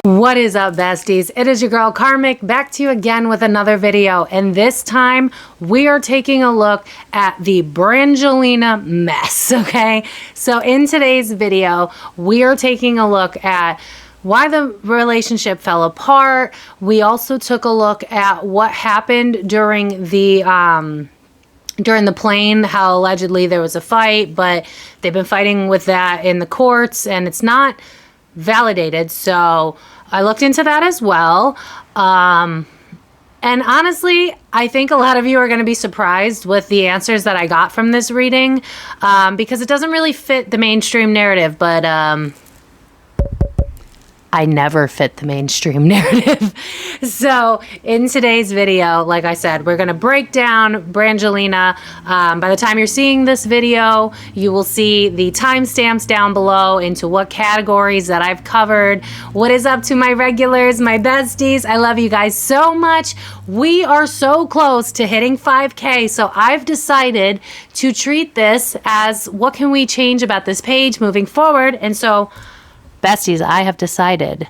What is up, besties? It is your girl Karmic, back to you again with another video, and this time we are taking a look at the Brangelina mess, okay? So in today's video, we are taking a look at why the relationship fell apart. We also took a look at what happened during the plane, how allegedly there was a fight, but they've been fighting with that in the courts and it's not validated. So I looked into that as well. And honestly, I think a lot of you are going to be surprised with the answers that I got from this reading, because it doesn't really fit the mainstream narrative, but I never fit the mainstream narrative. So in today's video, like I said, we're going to break down Brangelina. By the time you're seeing this video, you will see the timestamps down below into what categories that I've covered. What is up to my regulars, my besties? I love you guys so much. We are so close to hitting 5K, so I've decided to treat this as what can we change about this page moving forward. And so, besties, I have decided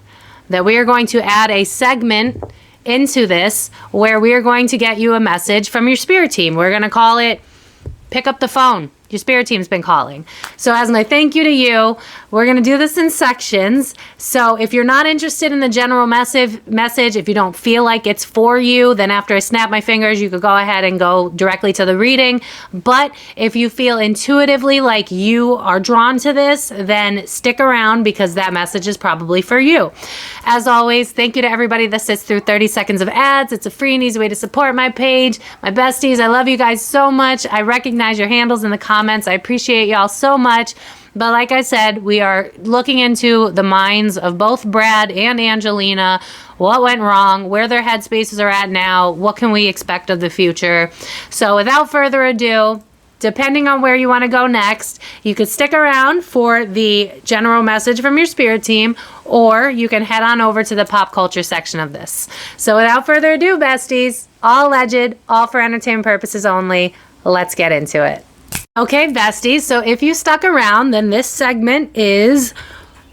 that we are going to add a segment into this where we are going to get you a message from your spirit team. We're going to call it Pick Up the Phone. Your spirit team's been calling. So as my thank you to you, we're going to do this in sections. So if you're not interested in the general message, if you don't feel like it's for you, then after I snap my fingers, you could go ahead and go directly to the reading. But if you feel intuitively like you are drawn to this, then stick around because that message is probably for you. As always, thank you to everybody that sits through 30 seconds of ads. It's a free and easy way to support my page. My besties, I love you guys so much. I recognize your handles in the comments. I appreciate y'all so much. But like I said, we are looking into the minds of both Brad and Angelina, what went wrong, where their headspaces are at now, what can we expect of the future. So without further ado, depending on where you want to go next, you could stick around for the general message from your spirit team, or you can head on over to the pop culture section of this. So without further ado, besties, all alleged, all for entertainment purposes only, let's get into it. Okay, besties, so if you stuck around, then this segment is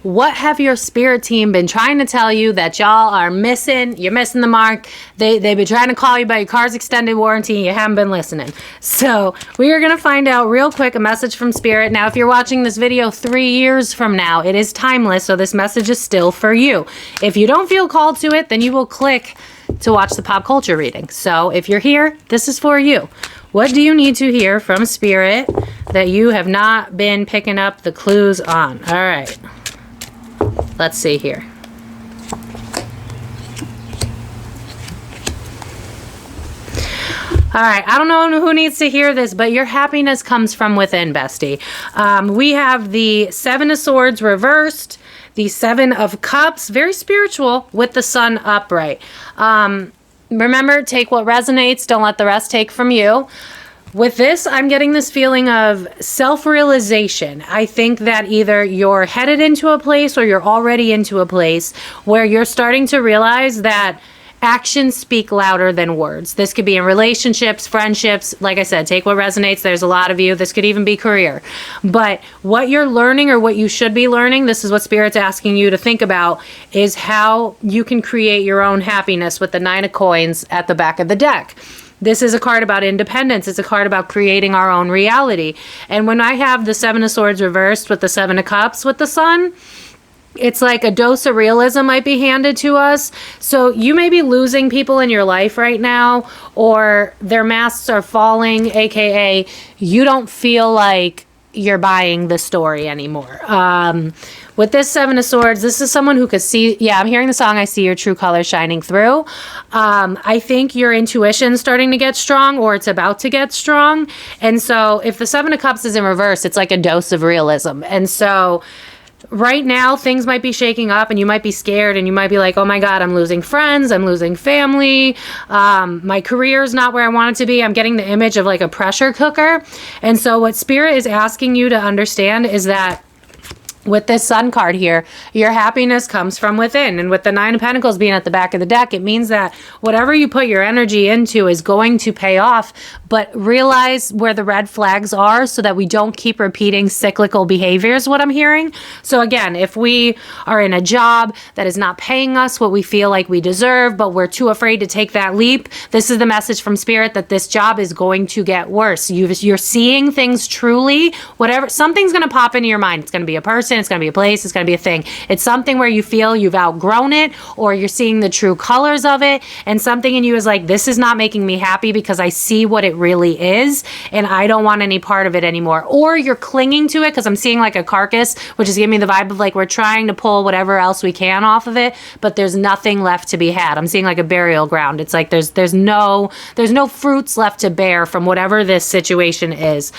what have your spirit team been trying to tell you that y'all are missing? You're missing the mark. They've been trying to call you about your car's extended warranty. You haven't been listening. So we are going to find out real quick a message from spirit. Now, if you're watching this video 3 years from now, it is timeless, so this message is still for you. If you don't feel called to it, then you will click to watch the pop culture reading. So if you're here, this is for you. What do you need to hear from spirit that you have not been picking up the clues on? All right. Let's see here. All right, I don't know who needs to hear this, but your happiness comes from within, bestie. We have the Seven of Swords reversed, the Seven of Cups, very spiritual, with the Sun upright. Remember, take what resonates, don't let the rest take from you. With this, I'm getting this feeling of self-realization. I think that either you're headed into a place or you're already into a place where you're starting to realize that actions speak louder than words. This could be in relationships, friendships. Like I said, take what resonates. There's a lot of you. This could even be career. But what you're learning, or what you should be learning, this is what Spirit's asking you to think about, is how you can create your own happiness with the Nine of Coins at the back of the deck. This is a card about independence. It's a card about creating our own reality. And when I have the Seven of Swords reversed with the Seven of Cups with the Sun, it's like a dose of realism might be handed to us. So you may be losing people in your life right now, or their masks are falling, aka you don't feel like you're buying the story anymore. With this Seven of Swords, this is someone who could see, yeah, I'm hearing the song, I see your true colors shining through. I think your intuition's starting to get strong, or it's about to get strong. And so if the Seven of Cups is in reverse, it's like a dose of realism. And so right now, things might be shaking up and you might be scared and you might be like, oh my God, I'm losing friends, I'm losing family, my career's not where I want it to be. I'm getting the image of like a pressure cooker. And so what Spirit is asking you to understand is that with this Sun card here, your happiness comes from within. And with the Nine of Pentacles being at the back of the deck, it means that whatever you put your energy into is going to pay off. But realize where the red flags are so that we don't keep repeating cyclical behaviors, what I'm hearing. So again, if we are in a job that is not paying us what we feel like we deserve, but we're too afraid to take that leap, this is the message from Spirit that this job is going to get worse. You're seeing things truly, whatever, something's going to pop into your mind. It's going to be a person, it's going to be a place, it's going to be a thing. It's something where you feel you've outgrown it, or you're seeing the true colors of it, and something in you is like, this is not making me happy because I see what it really is, and I don't want any part of it anymore. Or you're clinging to it because I'm seeing like a carcass, which is giving me the vibe of like we're trying to pull whatever else we can off of it, but there's nothing left to be had. I'm seeing like a burial ground. It's like there's no fruits left to bear from whatever this situation is.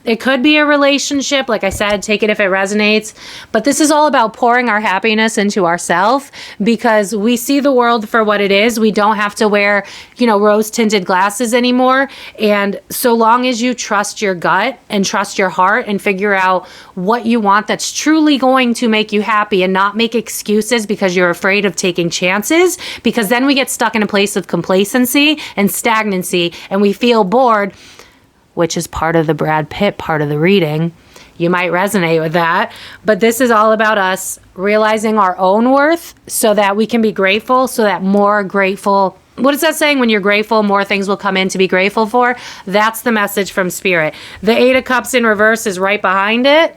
It could be a relationship. Like I said, take it if it resonates. But this is all about pouring our happiness into ourselves, because we see the world for what it is. We don't have to wear, rose-tinted glasses anymore. And so long as you trust your gut and trust your heart and figure out what you want that's truly going to make you happy, and not make excuses because you're afraid of taking chances, because then we get stuck in a place of complacency and stagnancy, and we feel bored, which is part of the Brad Pitt part of the reading. You might resonate with that. But this is all about us realizing our own worth so that we can be grateful, so that more grateful. What is that saying? When you're grateful, more things will come in to be grateful for. That's the message from Spirit. The Eight of Cups in reverse is right behind it,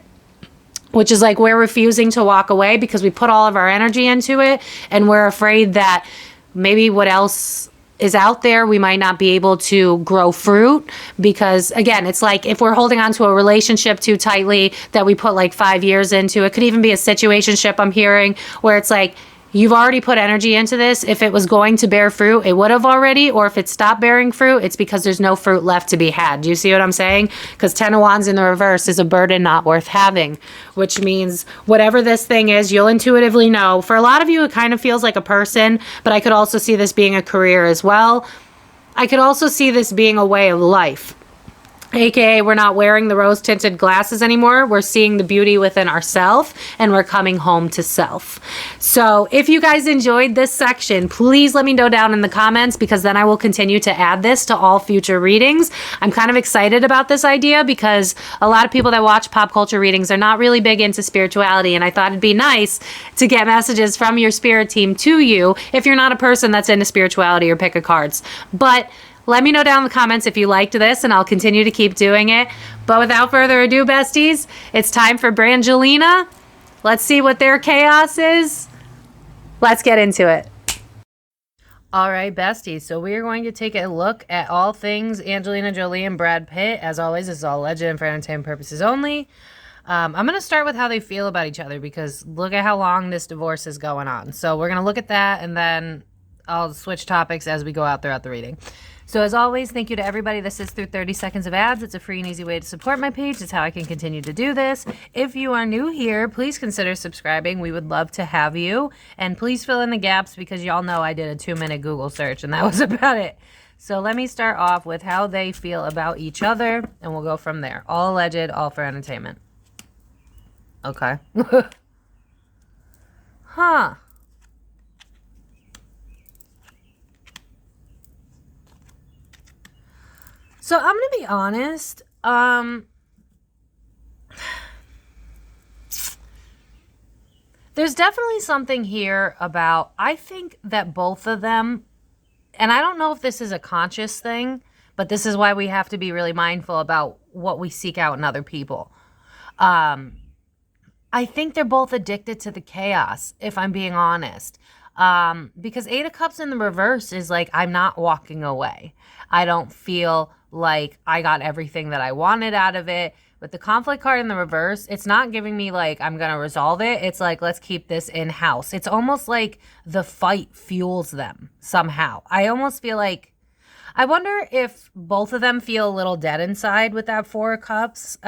which is like we're refusing to walk away because we put all of our energy into it, and we're afraid that maybe what else is out there, we might not be able to grow fruit. Because again, it's like if we're holding on to a relationship too tightly that we put like 5 years into, it could even be a situationship I'm hearing, where it's like you've already put energy into this. If it was going to bear fruit, it would have already. Or if it stopped bearing fruit, it's because there's no fruit left to be had. Do you see what I'm saying? Because 10 of Wands in the reverse is a burden not worth having, which means whatever this thing is, you'll intuitively know. For a lot of you, it kind of feels like a person, but I could also see this being a career as well. I could also see this being a way of life. AKA, we're not wearing the rose-tinted glasses anymore. We're seeing the beauty within ourselves, and we're coming home to self. So if you guys enjoyed this section, please let me know down in the comments, because then I will continue to add this to all future readings. I'm kind of excited about this idea because a lot of people that watch pop culture readings are not really big into spirituality, and I thought it'd be nice to get messages from your spirit team to you if you're not a person that's into spirituality or pick a cards. But let me know down in the comments if you liked this, and I'll continue to keep doing it. But without further ado, besties, it's time for Brangelina. Let's see what their chaos is. Let's get into it. All right, besties. So we are going to take a look at all things Angelina Jolie and Brad Pitt. As always, this is all alleged and for entertainment purposes only. I'm going to start with how they feel about each other, because look at how long this divorce is going on. So we're going to look at that, and then I'll switch topics as we go out throughout the reading. So as always, thank you to everybody that sits through 30 seconds of ads. It's a free and easy way to support my page. It's how I can continue to do this. If you are new here, please consider subscribing. We would love to have you. And please fill in the gaps, because y'all know I did a 2-minute Google search and that was about it. So let me start off with how they feel about each other, and we'll go from there. All alleged, all for entertainment. Okay. Huh. So I'm going to be honest. There's definitely something here about, I think that both of them, and I don't know if this is a conscious thing, but this is why we have to be really mindful about what we seek out in other people. I think they're both addicted to the chaos, if I'm being honest. Because Eight of Cups in the reverse is like, I'm not walking away. I don't feel like I got everything that I wanted out of it. With the conflict card in the reverse, it's not giving me like, I'm going to resolve it. It's like, let's keep this in-house. It's almost like the fight fuels them somehow. I almost feel like, I wonder if both of them feel a little dead inside with that Four of Cups.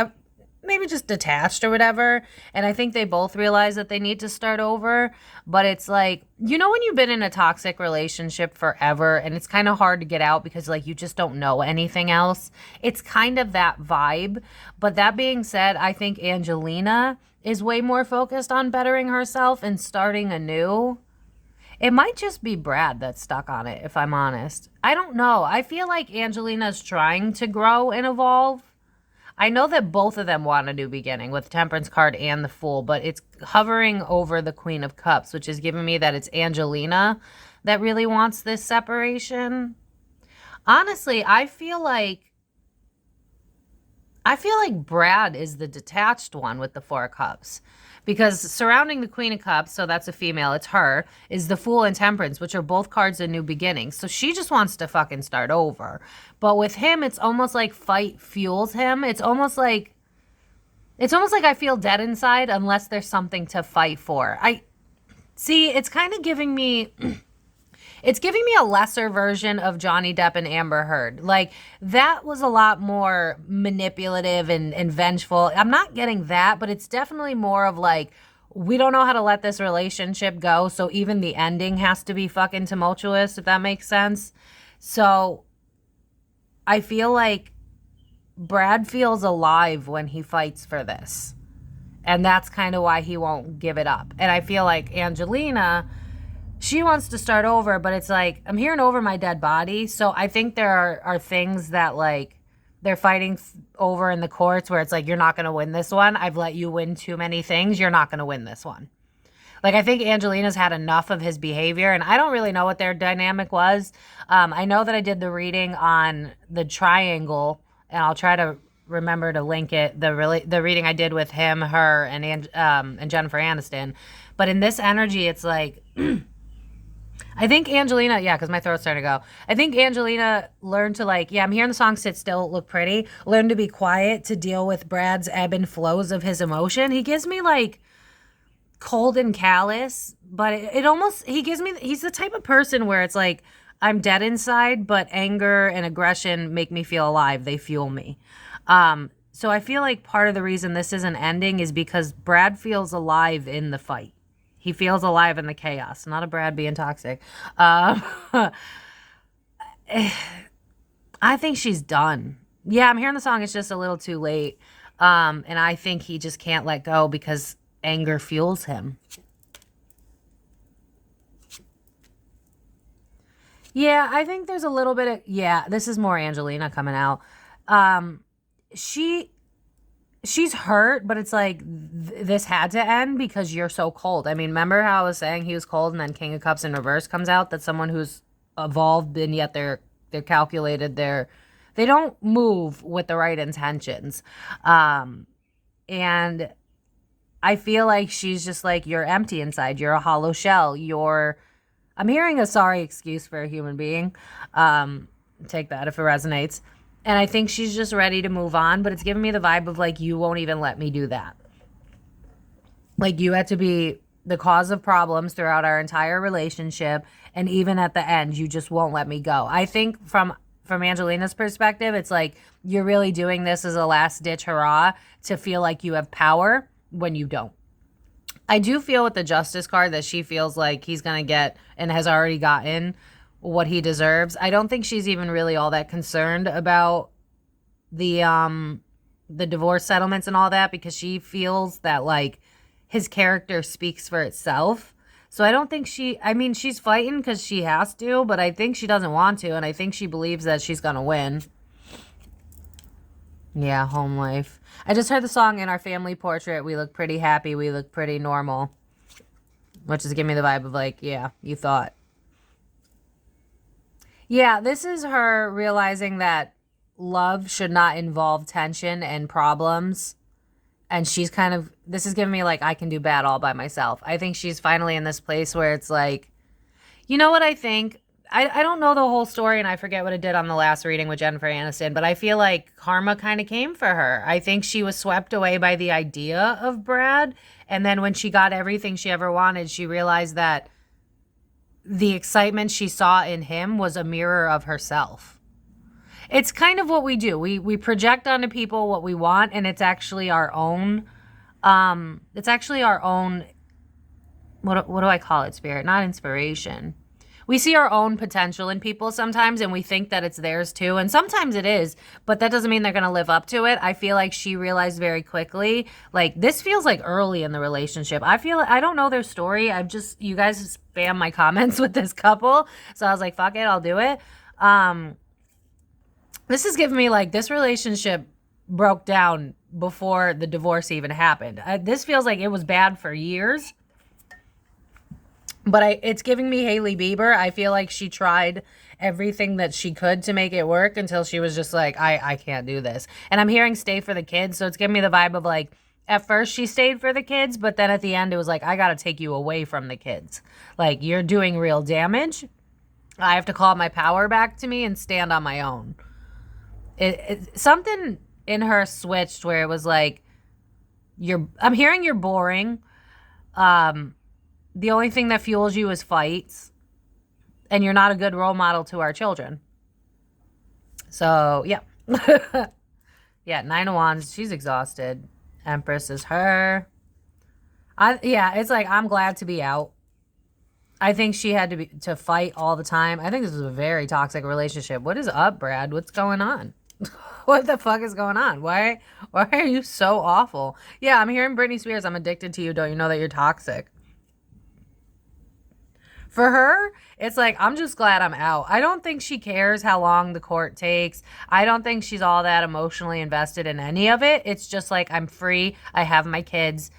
Maybe just detached or whatever. And I think they both realize that they need to start over. But it's like, when you've been in a toxic relationship forever and it's kind of hard to get out because like you just don't know anything else. It's kind of that vibe. But that being said, I think Angelina is way more focused on bettering herself and starting anew. It might just be Brad that's stuck on it, if I'm honest. I don't know. I feel like Angelina's trying to grow and evolve. I know that both of them want a new beginning with Temperance card and the Fool, but it's hovering over the Queen of Cups, which is giving me that it's Angelina that really wants this separation. Honestly, I feel like Brad is the detached one with the Four of Cups. Because surrounding the Queen of Cups, so that's a female, it's her, is the Fool and Temperance, which are both cards of new beginnings. So she just wants to fucking start over. But with him, it's almost like fight fuels him. It's almost like I feel dead inside unless there's something to fight for. It's kind of giving me... It's giving me a lesser version of Johnny Depp and Amber Heard. Like, that was a lot more manipulative and vengeful. I'm not getting that, but it's definitely more of like, we don't know how to let this relationship go, so even the ending has to be fucking tumultuous, if that makes sense. So, I feel like Brad feels alive when he fights for this. And that's kind of why he won't give it up. And I feel like Angelina... she wants to start over, but it's like, I'm hearing over my dead body. So I think there are things that, like, they're fighting over in the courts where it's like, you're not going to win this one. I've let you win too many things. You're not going to win this one. Like, I think Angelina's had enough of his behavior, and I don't really know what their dynamic was. I know that I did the reading on the triangle, and I'll try to remember to link it. The reading I did with him, her, and Jennifer Aniston. But in this energy, it's like... I think Angelina, yeah, because my throat's starting to go. I think Angelina learned to, like, yeah, I'm hearing the song Sit Still, Look Pretty. Learn to be quiet to deal with Brad's ebb and flows of his emotion. He gives me, like, cold and callous, but it almost, he's the type of person where it's like, I'm dead inside, but anger and aggression make me feel alive. They fuel me. So I feel like part of the reason this isn't ending is because Brad feels alive in the fight. He feels alive in the chaos. Not a Brad being toxic. I think she's done. Yeah, I'm hearing the song. It's just a little too late. And I think he just can't let go because anger fuels him. Yeah, I think there's a little bit of... yeah, this is more Angelina coming out. She's hurt, but it's like, this had to end because you're so cold. I mean, remember how I was saying he was cold and then King of Cups in reverse comes out? That's someone who's evolved and yet they're calculated. They don't move with the right intentions. And I feel like she's just like, you're empty inside. You're a hollow shell. I'm hearing a sorry excuse for a human being. Take that if it resonates. And I think she's just ready to move on, but it's giving me the vibe of, like, you won't even let me do that. Like, you had to be the cause of problems throughout our entire relationship, and even at the end, you just won't let me go. I think from Angelina's perspective, it's like, you're really doing this as a last-ditch hurrah to feel like you have power when you don't. I do feel with the Justice card that she feels like he's going to get, and has already gotten, what he deserves. I don't think she's even really all that concerned about the divorce settlements and all that, because she feels that, like, his character speaks for itself. So I don't think she's fighting because she has to, but I think she doesn't want to, and I think she believes that she's gonna win. Yeah, home life. I just heard the song In Our Family Portrait, we look pretty happy, we look pretty normal, which is giving me the vibe of, like, yeah, you thought. Yeah, this is her realizing that love should not involve tension and problems. And she's kind of, this is giving me, like, I can do bad all by myself. I think she's finally in this place where it's like, you know what I think? I don't know the whole story, and I forget what it did on the last reading with Jennifer Aniston, but I feel like karma kind of came for her. I think she was swept away by the idea of Brad. And then when she got everything she ever wanted, she realized that the excitement she saw in him was a mirror of herself. It's kind of what we do. We project onto people what we want, and it's actually our own, what do I call it, spirit? Not inspiration. we see our own potential in people sometimes and we think that it's theirs too. And sometimes it is, but that doesn't mean they're going to live up to it. I feel like she realized very quickly, like this feels like early in the relationship. I don't know their story. You guys spam my comments with this couple. So I was like, fuck it, I'll do it. This is giving me like this relationship broke down before the divorce even happened. This feels like it was bad for years. But it's giving me Hailey Bieber. I feel like she tried everything that she could to make it work until she was just like, I can't do this. And I'm hearing stay for the kids. So it's giving me the vibe of like, at first she stayed for the kids, but then at the end it was like, I got to take you away from the kids. Like, you're doing real damage. I have to call my power back to me and stand on my own. Something in her switched where it was like, I'm hearing you're boring. The only thing that fuels you is fights. And you're not a good role model to our children. So, yeah. Yeah, 9 of Wands. She's exhausted. Empress is her. It's like, I'm glad to be out. I think she had to fight all the time. I think this was a very toxic relationship. What is up, Brad? What's going on? What the fuck is going on? Why are you so awful? Yeah, I'm hearing Britney Spears. I'm addicted to you. Don't you know that you're toxic? For her, it's like, I'm just glad I'm out. I don't think she cares how long the court takes. I don't think she's all that emotionally invested in any of it. It's just like, I'm free. I have my kids.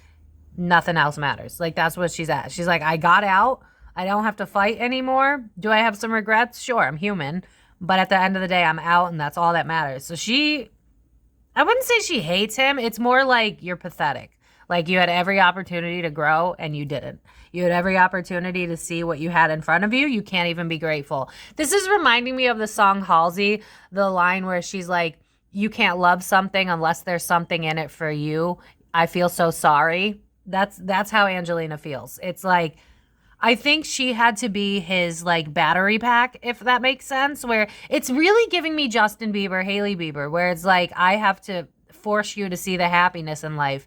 Nothing else matters. Like, that's what she's at. She's like, I got out. I don't have to fight anymore. Do I have some regrets? Sure, I'm human. But at the end of the day, I'm out, and that's all that matters. So I wouldn't say she hates him. It's more like, you're pathetic. Like, you had every opportunity to grow, and you didn't. You had every opportunity to see what you had in front of you. You can't even be grateful. This is reminding me of the song Halsey, the line where she's like, you can't love something unless there's something in it for you. I feel so sorry. That's how Angelina feels. It's like, I think she had to be his like battery pack, if that makes sense, where it's really giving me Justin Bieber, Hailey Bieber, where it's like, I have to force you to see the happiness in life.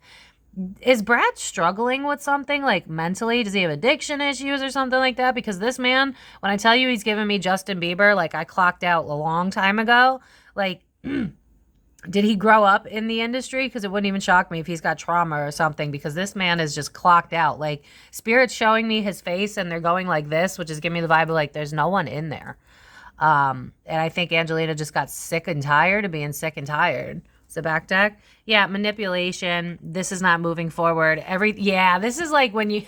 Is Brad struggling with something like mentally? Does he have addiction issues or something like that? Because this man, when I tell you he's giving me Justin Bieber, like I clocked out a long time ago, like, did he grow up in the industry? Because it wouldn't even shock me if he's got trauma or something, because this man is just clocked out. Like, Spirit's showing me his face and they're going like this, which is giving me the vibe of like, there's no one in there. And I think Angelina just got sick and tired of being sick and tired. The back deck. Yeah, manipulation. This is not moving forward. This is like when you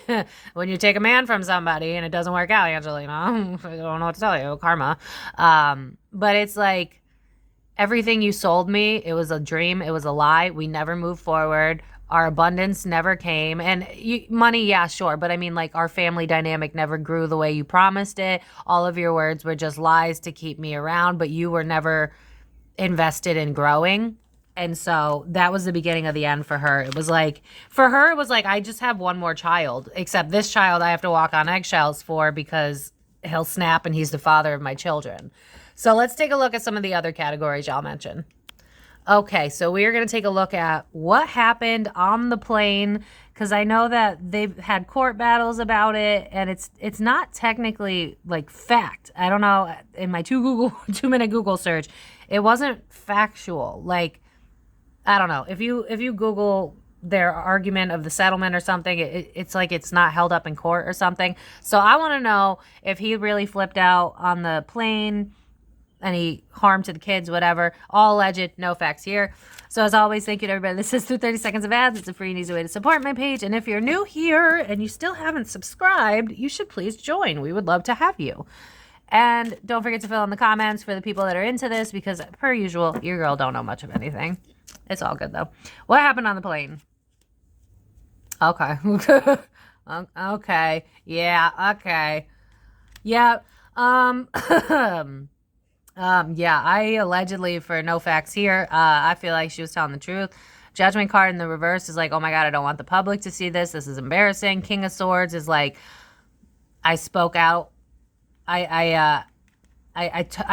when you take a man from somebody and it doesn't work out, Angelina. I don't know what to tell you. Karma. But it's like, everything you sold me, it was a dream. It was a lie. We never moved forward. Our abundance never came. And money, yeah, sure. But I mean, like, our family dynamic never grew the way you promised it. All of your words were just lies to keep me around, but you were never invested in growing. And so that was the beginning of the end for her. It was like, for her, it was like, I just have one more child, except this child I have to walk on eggshells for because he'll snap and he's the father of my children. So let's take a look at some of the other categories y'all mentioned. Okay, so we are going to take a look at what happened on the plane, because I know that they've had court battles about it, and it's not technically like fact. I don't know, in my 2-minute Google search, it wasn't factual. Like, I don't know. If you Google their argument of the settlement or something, it's like it's not held up in court or something. So I want to know if he really flipped out on the plane, any harm to the kids, whatever. All alleged, no facts here. So as always, thank you to everybody. This is through 30 seconds of ads. It's a free and easy way to support my page. And if you're new here and you still haven't subscribed, you should please join. We would love to have you. And don't forget to fill in the comments for the people that are into this, because per usual, your girl don't know much of anything. It's all good though. What happened on the plane? Okay. Okay. Yeah. Okay. Yeah. Yeah, I allegedly, for no facts here, I feel like she was telling the truth. Judgment card in the reverse is like, oh my God, I don't want the public to see this. This is embarrassing. King of Swords is like, I spoke out. I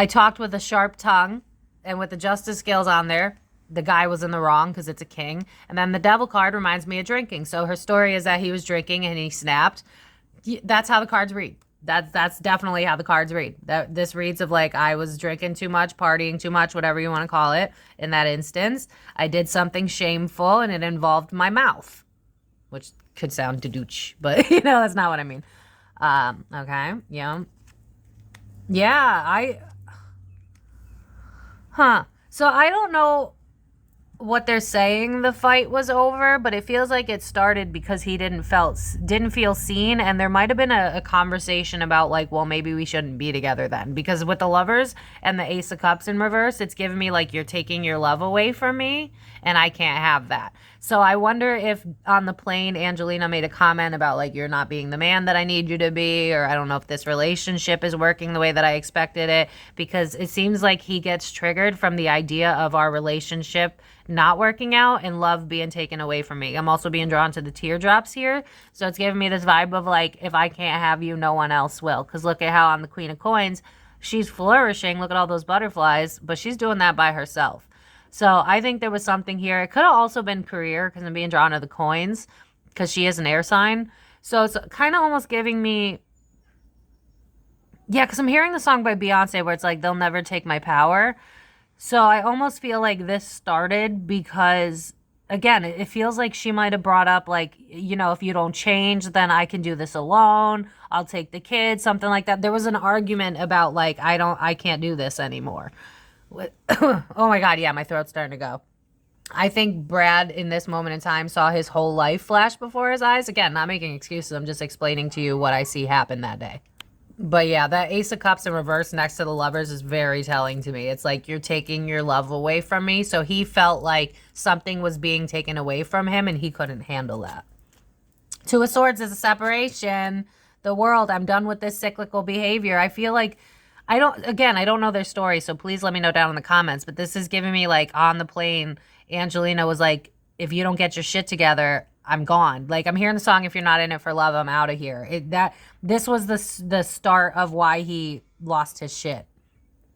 talked with a sharp tongue, and with the justice scales on there, the guy was in the wrong because it's a king. And then the devil card reminds me of drinking. So her story is that he was drinking and he snapped. That's how the cards read. That's definitely how the cards read. This reads of like I was drinking too much, partying too much, whatever you want to call it. In that instance, I did something shameful and it involved my mouth, which could sound dooch, but that's not what I mean. Okay, yeah. Yeah, So I don't know what they're saying the fight was over, but it feels like it started because he didn't feel seen, and there might have been a conversation about like, well, maybe we shouldn't be together then, because with the lovers and the Ace of Cups in reverse, it's giving me like you're taking your love away from me and I can't have that. So I wonder if on the plane Angelina made a comment about like you're not being the man that I need you to be, or I don't know if this relationship is working the way that I expected it, because it seems like he gets triggered from the idea of our relationship not working out and love being taken away from me. I'm also being drawn to the teardrops here. So it's giving me this vibe of like, if I can't have you, no one else will. Because look at how on the Queen of Coins, she's flourishing. Look at all those butterflies, but she's doing that by herself. So I think there was something here. It could have also been career because I'm being drawn to the coins because she is an air sign. So it's kind of almost giving me, yeah, because I'm hearing the song by Beyonce where it's like, they'll never take my power. So I almost feel like this started because, again, it feels like she might have brought up like, if you don't change, then I can do this alone. I'll take the kids, something like that. There was an argument about like, I can't do this anymore. Oh my God. Yeah. My throat's starting to go. I think Brad in this moment in time saw his whole life flash before his eyes. Again, not making excuses. I'm just explaining to you what I see happen that day. But yeah, that Ace of Cups in reverse next to the lovers is very telling to me. It's like you're taking your love away from me. So he felt like something was being taken away from him and he couldn't handle that. Two of Swords is a separation. The world, I'm done with this cyclical behavior. I feel like, I don't know their story, so please let me know down in the comments. But this is giving me like on the plane, Angelina was like, if you don't get your shit together, I'm gone. Like I'm hearing the song, if you're not in it for love, I'm out of here. This was the start of why he lost his shit.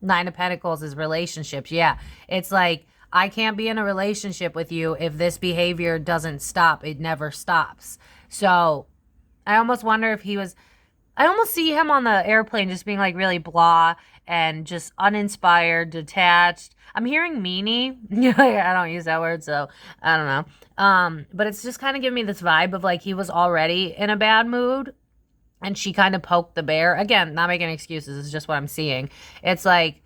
Nine of Pentacles is relationships. Yeah. It's like, I can't be in a relationship with you if this behavior doesn't stop. It never stops. So I almost wonder if I almost see him on the airplane just being like really blah and just uninspired, detached. I'm hearing meanie. I don't use that word, so I don't know. But it's just kind of giving me this vibe of like he was already in a bad mood and she kind of poked the bear. Again, not making excuses. It's just what I'm seeing. It's like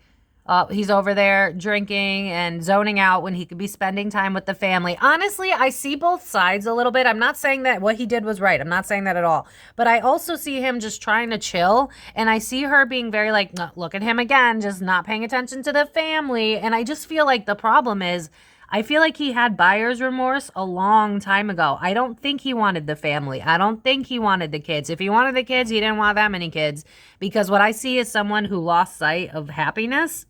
he's over there drinking and zoning out when he could be spending time with the family. Honestly, I see both sides a little bit. I'm not saying that what he did was right. I'm not saying that at all. But I also see him just trying to chill. And I see her being very like, look at him again, just not paying attention to the family. And I just feel like the problem is, I feel like he had buyer's remorse a long time ago. I don't think he wanted the family. I don't think he wanted the kids. If he wanted the kids, he didn't want that many kids. Because what I see is someone who lost sight of happiness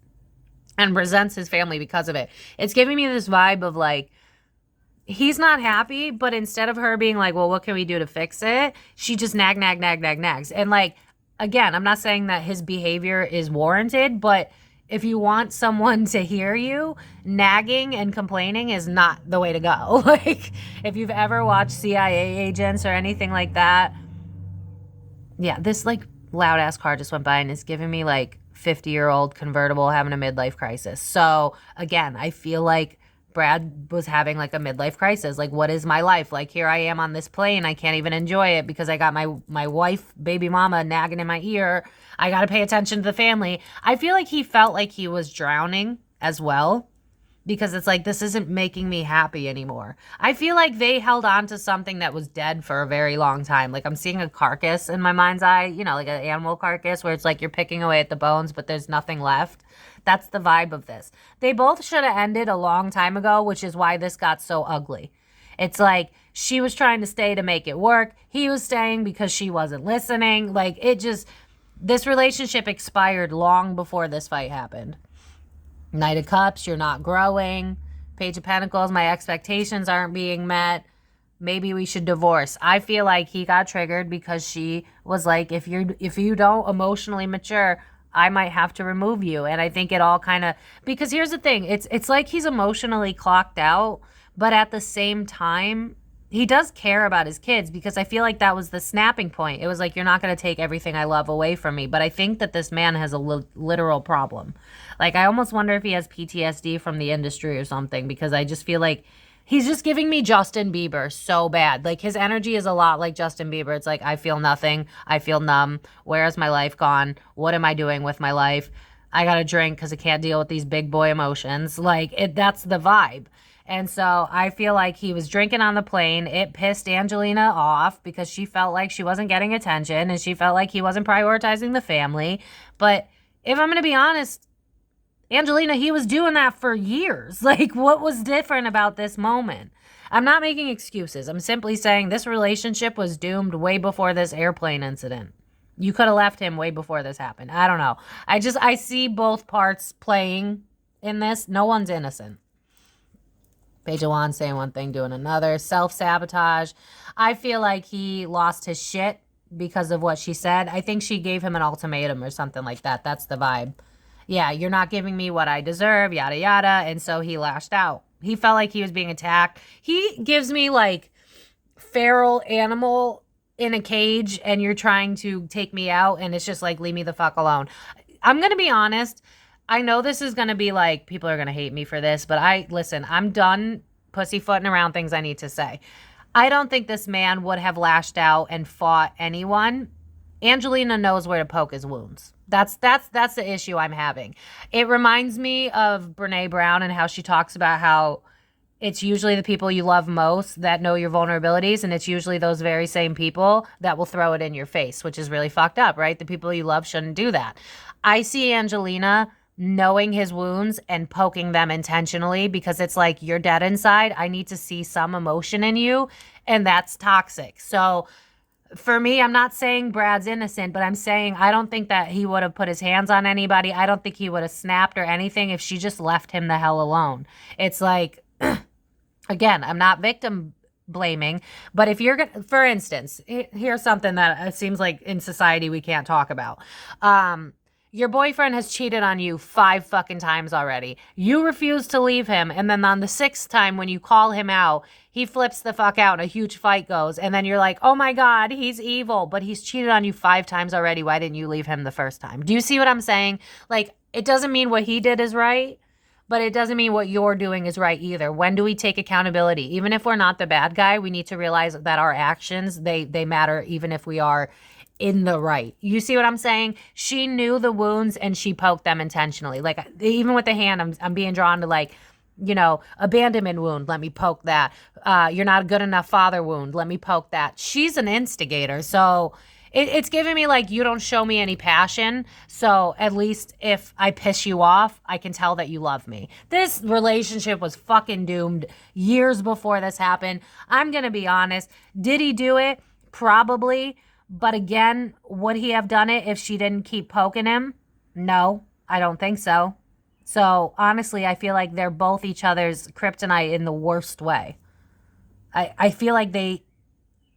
and resents his family because of it. It's giving me this vibe of like, he's not happy, but instead of her being like, well, what can we do to fix it? She just nags. And like, again, I'm not saying that his behavior is warranted, but if you want someone to hear you, nagging and complaining is not the way to go. Like, if you've ever watched CIA agents or anything like that, yeah, this like loud ass car just went by and is giving me like 50-year-old convertible having a midlife crisis. So again, I feel like Brad was having like a midlife crisis. Like, what is my life? Like, here I am on this plane. I can't even enjoy it because I got my wife, baby mama nagging in my ear. I got to pay attention to the family. I feel like he felt like he was drowning as well, because it's like, this isn't making me happy anymore. I feel like they held on to something that was dead for a very long time. Like, I'm seeing a carcass in my mind's eye, like an animal carcass where it's like you're picking away at the bones, but there's nothing left. That's the vibe of this. They both should have ended a long time ago, which is why this got so ugly. It's like she was trying to stay to make it work. He was staying because she wasn't listening. Like, this relationship expired long before this fight happened. Knight of Cups, you're not growing. Page of Pentacles, my expectations aren't being met. Maybe we should divorce. I feel like he got triggered because she was like, if you don't emotionally mature, I might have to remove you. And I think it all kind of, because here's the thing, it's like he's emotionally clocked out, but at the same time, he does care about his kids, because I feel like that was the snapping point. It was like, you're not going to take everything I love away from me. But I think that this man has a literal problem. Like, I almost wonder if he has PTSD from the industry or something, because I just feel like he's just giving me Justin Bieber so bad. Like, his energy is a lot like Justin Bieber. It's like, I feel nothing. I feel numb. Where is my life gone? What am I doing with my life? I got to drink because I can't deal with these big boy emotions. Like, that's the vibe. And so I feel like he was drinking on the plane. It pissed Angelina off because she felt like she wasn't getting attention and she felt like he wasn't prioritizing the family. But if I'm going to be honest, Angelina, he was doing that for years. Like, what was different about this moment? I'm not making excuses. I'm simply saying this relationship was doomed way before this airplane incident. You could have left him way before this happened. I don't know. I see both parts playing in this. No one's innocent. Page one saying one thing, doing another. Self-sabotage. I feel like he lost his shit because of what she said. I think she gave him an ultimatum or something like that. That's the vibe. Yeah, you're not giving me what I deserve, yada, yada. And so he lashed out. He felt like he was being attacked. He gives me like feral animal in a cage and you're trying to take me out and it's just like, leave me the fuck alone. I'm going to be honest. I know this is going to be like, people are going to hate me for this, but listen, I'm done pussyfooting around things I need to say. I don't think this man would have lashed out and fought anyone. Angelina knows where to poke his wounds. That's the issue I'm having. It reminds me of Brene Brown and how she talks about how it's usually the people you love most that know your vulnerabilities, and it's usually those very same people that will throw it in your face, which is really fucked up, right? The people you love shouldn't do that. I see Angelina knowing his wounds and poking them intentionally because it's like, you're dead inside. I need to see some emotion in you, and that's toxic. So for me, I'm not saying Brad's innocent, but I'm saying I don't think that he would have put his hands on anybody. I don't think he would have snapped or anything if she just left him the hell alone. It's like, again, I'm not victim blaming, but if you're gonna, for instance, here's something that it seems like in society we can't talk about. Your boyfriend has cheated on you 5 fucking times already. You refuse to leave him. And then on the 6th time when you call him out, he flips the fuck out and a huge fight goes. And then you're like, oh my God, he's evil. But he's cheated on you 5 times already. Why didn't you leave him the first time? Do you see what I'm saying? Like, it doesn't mean what he did is right, but it doesn't mean what you're doing is right either. When do we take accountability? Even if we're not the bad guy, we need to realize that our actions, they matter even if we are in the right. You see what I'm saying? She knew the wounds and she poked them intentionally. Like, even with the hand, I'm being drawn to, like, you know, abandonment wound. Let me poke that. You're not a good enough father wound. Let me poke that. She's an instigator. So it's giving me like, you don't show me any passion. So at least if I piss you off, I can tell that you love me. This relationship was fucking doomed years before this happened. I'm going to be honest. Did he do it? Probably. But again, would he have done it if she didn't keep poking him? No, I don't think so. So honestly, I feel like they're both each other's kryptonite in the worst way. I feel like they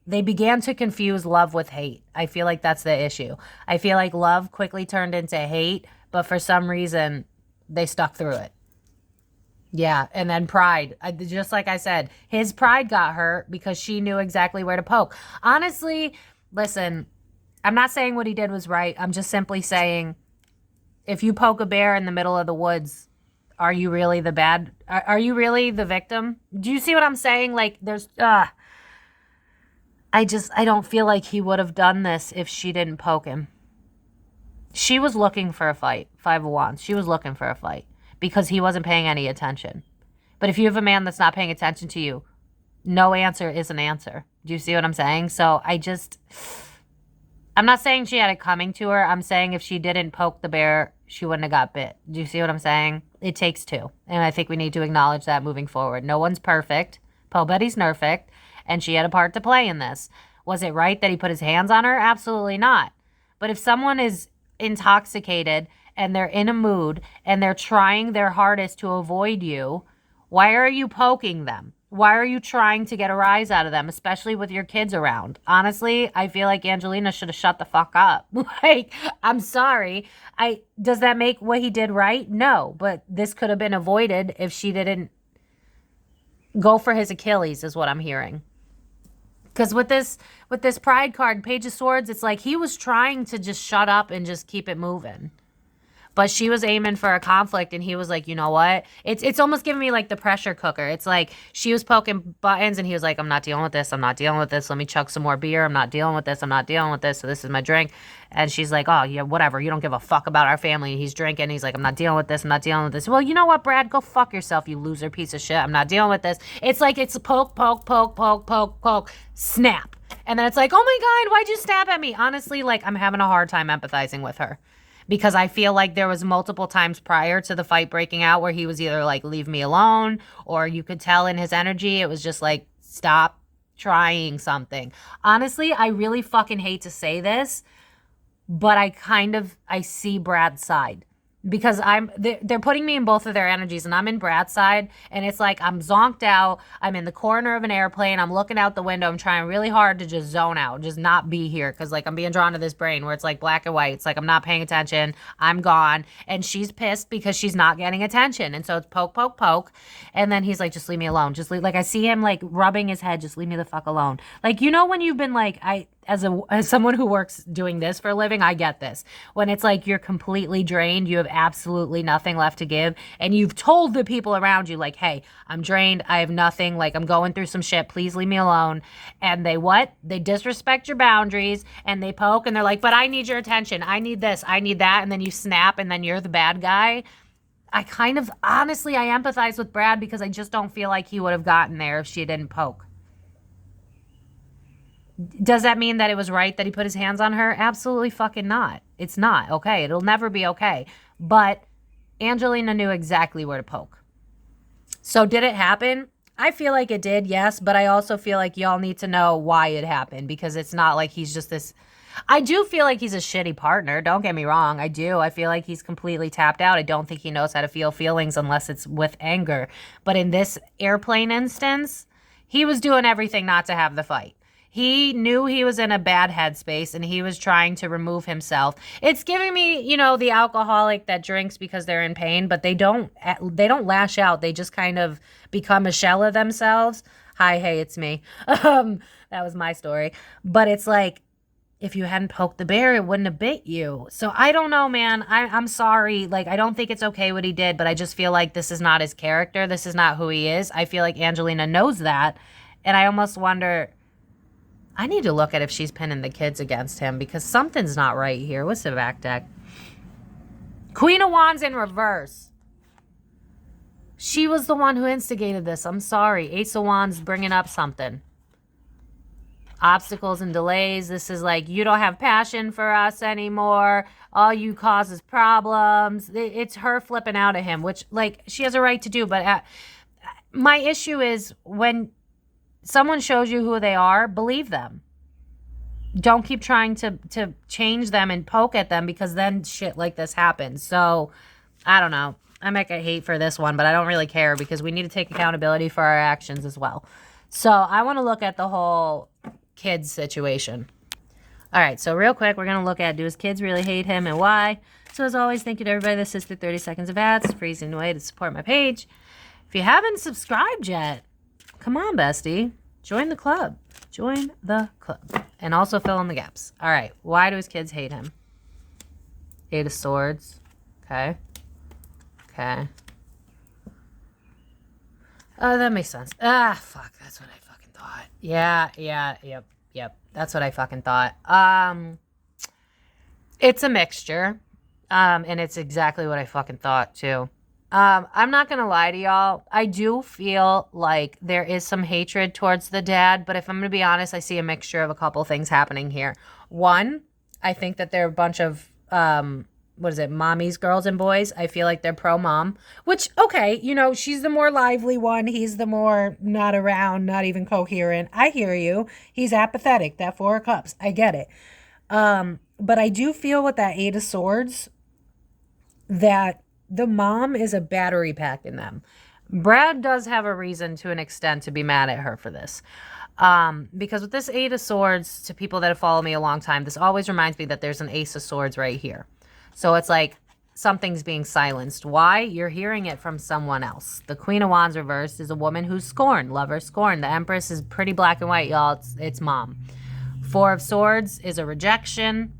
began to confuse love with hate. I feel like that's the issue. I feel like love quickly turned into hate, but for some reason, they stuck through it. Yeah, and then pride. Just like I said, his pride got hurt because she knew exactly where to poke. Honestly, listen, I'm not saying what he did was right. I'm just simply saying, if you poke a bear in the middle of the woods, are you really the bad? Are you really the victim? Do you see what I'm saying? Like, there's, I don't feel like he would have done this if she didn't poke him. She was looking for a fight, 5 of Wands. She was looking for a fight because he wasn't paying any attention. But if you have a man that's not paying attention to you, no answer is an answer. Do you see what I'm saying? So I'm not saying she had it coming to her. I'm saying if she didn't poke the bear, she wouldn't have got bit. Do you see what I'm saying? It takes 2. And I think we need to acknowledge that moving forward. No one's perfect. Po Betty's perfect. And she had a part to play in this. Was it right that he put his hands on her? Absolutely not. But if someone is intoxicated and they're in a mood and they're trying their hardest to avoid you, why are you poking them? Why are you trying to get a rise out of them, especially with your kids around? Honestly, I feel like Angelina should have shut the fuck up. Like, I'm sorry. Does that make what he did right? No, but this could have been avoided if she didn't go for his Achilles, is what I'm hearing. Because with this pride card, Page of Swords, it's like he was trying to just shut up and just keep it moving. But she was aiming for a conflict, and he was like, you know what? It's almost giving me like the pressure cooker. It's like she was poking buttons, and he was like, I'm not dealing with this. I'm not dealing with this. Let me chug some more beer. I'm not dealing with this. I'm not dealing with this. So this is my drink. And she's like, oh, yeah, whatever. You don't give a fuck about our family. And he's drinking. He's like, I'm not dealing with this. I'm not dealing with this. Well, you know what, Brad? Go fuck yourself, you loser piece of shit. I'm not dealing with this. It's like it's poke, poke, poke, poke, poke, poke, snap. And then it's like, oh my God, why'd you snap at me? Honestly, like, I'm having a hard time empathizing with her. Because I feel like there was multiple times prior to the fight breaking out where he was either like, leave me alone, or you could tell in his energy, it was just like, stop trying something. Honestly, I really fucking hate to say this, but I see Brad's side. Because they're putting me in both of their energies, and I'm in Brad's side, and it's like I'm zonked out. I'm in the corner of an airplane. I'm looking out the window. I'm trying really hard to just zone out, just not be here, because like I'm being drawn to this brain where it's like black and white. It's like I'm not paying attention. I'm gone, and she's pissed because she's not getting attention, and so it's poke, poke, poke, and then he's like, just leave me alone. Just leave. Like I see him like rubbing his head. Just leave me the fuck alone. Like, you know, when you've been like, as someone who works doing this for a living, I get this. When it's like you're completely drained, you have absolutely nothing left to give, and you've told the people around you, like, hey, I'm drained, I have nothing, like, I'm going through some shit, please leave me alone. And they what? They disrespect your boundaries, and they poke, and they're like, but I need your attention, I need this, I need that, and then you snap, and then you're the bad guy. Honestly, I empathize with Brad because I just don't feel like he would have gotten there if she didn't poke. Does that mean that it was right that he put his hands on her? Absolutely fucking not. It's not, okay? It'll never be okay. But Angelina knew exactly where to poke. So did it happen? I feel like it did, yes. But I also feel like y'all need to know why it happened. Because it's not like he's just this... I do feel like he's a shitty partner. Don't get me wrong. I do. I feel like he's completely tapped out. I don't think he knows how to feel feelings unless it's with anger. But in this airplane instance, he was doing everything not to have the fight. He knew he was in a bad headspace, and he was trying to remove himself. It's giving me, you know, the alcoholic that drinks because they're in pain, but they don't lash out. They just kind of become a shell of themselves. Hi, hey, it's me. That was my story. But it's like, if you hadn't poked the bear, it wouldn't have bit you. So I don't know, man. I'm sorry. Like, I don't think it's okay what he did, but I just feel like this is not his character. This is not who he is. I feel like Angelina knows that. And I almost wonder... I need to look at if she's pinning the kids against him because something's not right here. What's the back deck? Queen of Wands in reverse. She was the one who instigated this. I'm sorry. Ace of Wands bringing up something. Obstacles and delays. This is like, you don't have passion for us anymore. All you cause is problems. It's her flipping out at him, which, like, she has a right to do. But my issue is when... someone shows you who they are, believe them. Don't keep trying to change them and poke at them because then shit like this happens. So, I don't know. I might get hate for this one, but I don't really care because we need to take accountability for our actions as well. So, I want to look at the whole kids situation. All right, so real quick, we're going to look at, do his kids really hate him and why? So, as always, thank you to everybody that sits through 30 seconds of ads. Freezing way to support my page. If you haven't subscribed yet, come on, bestie. Join the club. Join the club. And also fill in the gaps. All right. Why do his kids hate him? Eight of Swords. Okay. Okay. Oh, that makes sense. Ah, fuck. That's what I fucking thought. Yeah. Yep. That's what I fucking thought. It's a mixture. And it's exactly what I fucking thought, too. I'm not going to lie to y'all. I do feel like there is some hatred towards the dad, but if I'm going to be honest, I see a mixture of a couple things happening here. One, I think that they're a bunch of, mommies, girls, and boys. I feel like they're pro-mom, which, okay, you know, she's the more lively one. He's the more not around, not even coherent. I hear you. He's apathetic, that Four of Cups. I get it. But I do feel with that Eight of Swords that the mom is a battery pack in them. Brad does have a reason to an extent to be mad at her for this. Because with this Eight of Swords, to people that have followed me a long time, this always reminds me that there's an Ace of Swords right here. So it's like something's being silenced. Why? You're hearing it from someone else. The Queen of Wands reversed is a woman who's scorned, lover scorned. The Empress is pretty black and white, y'all. It's mom. Four of Swords is a rejection.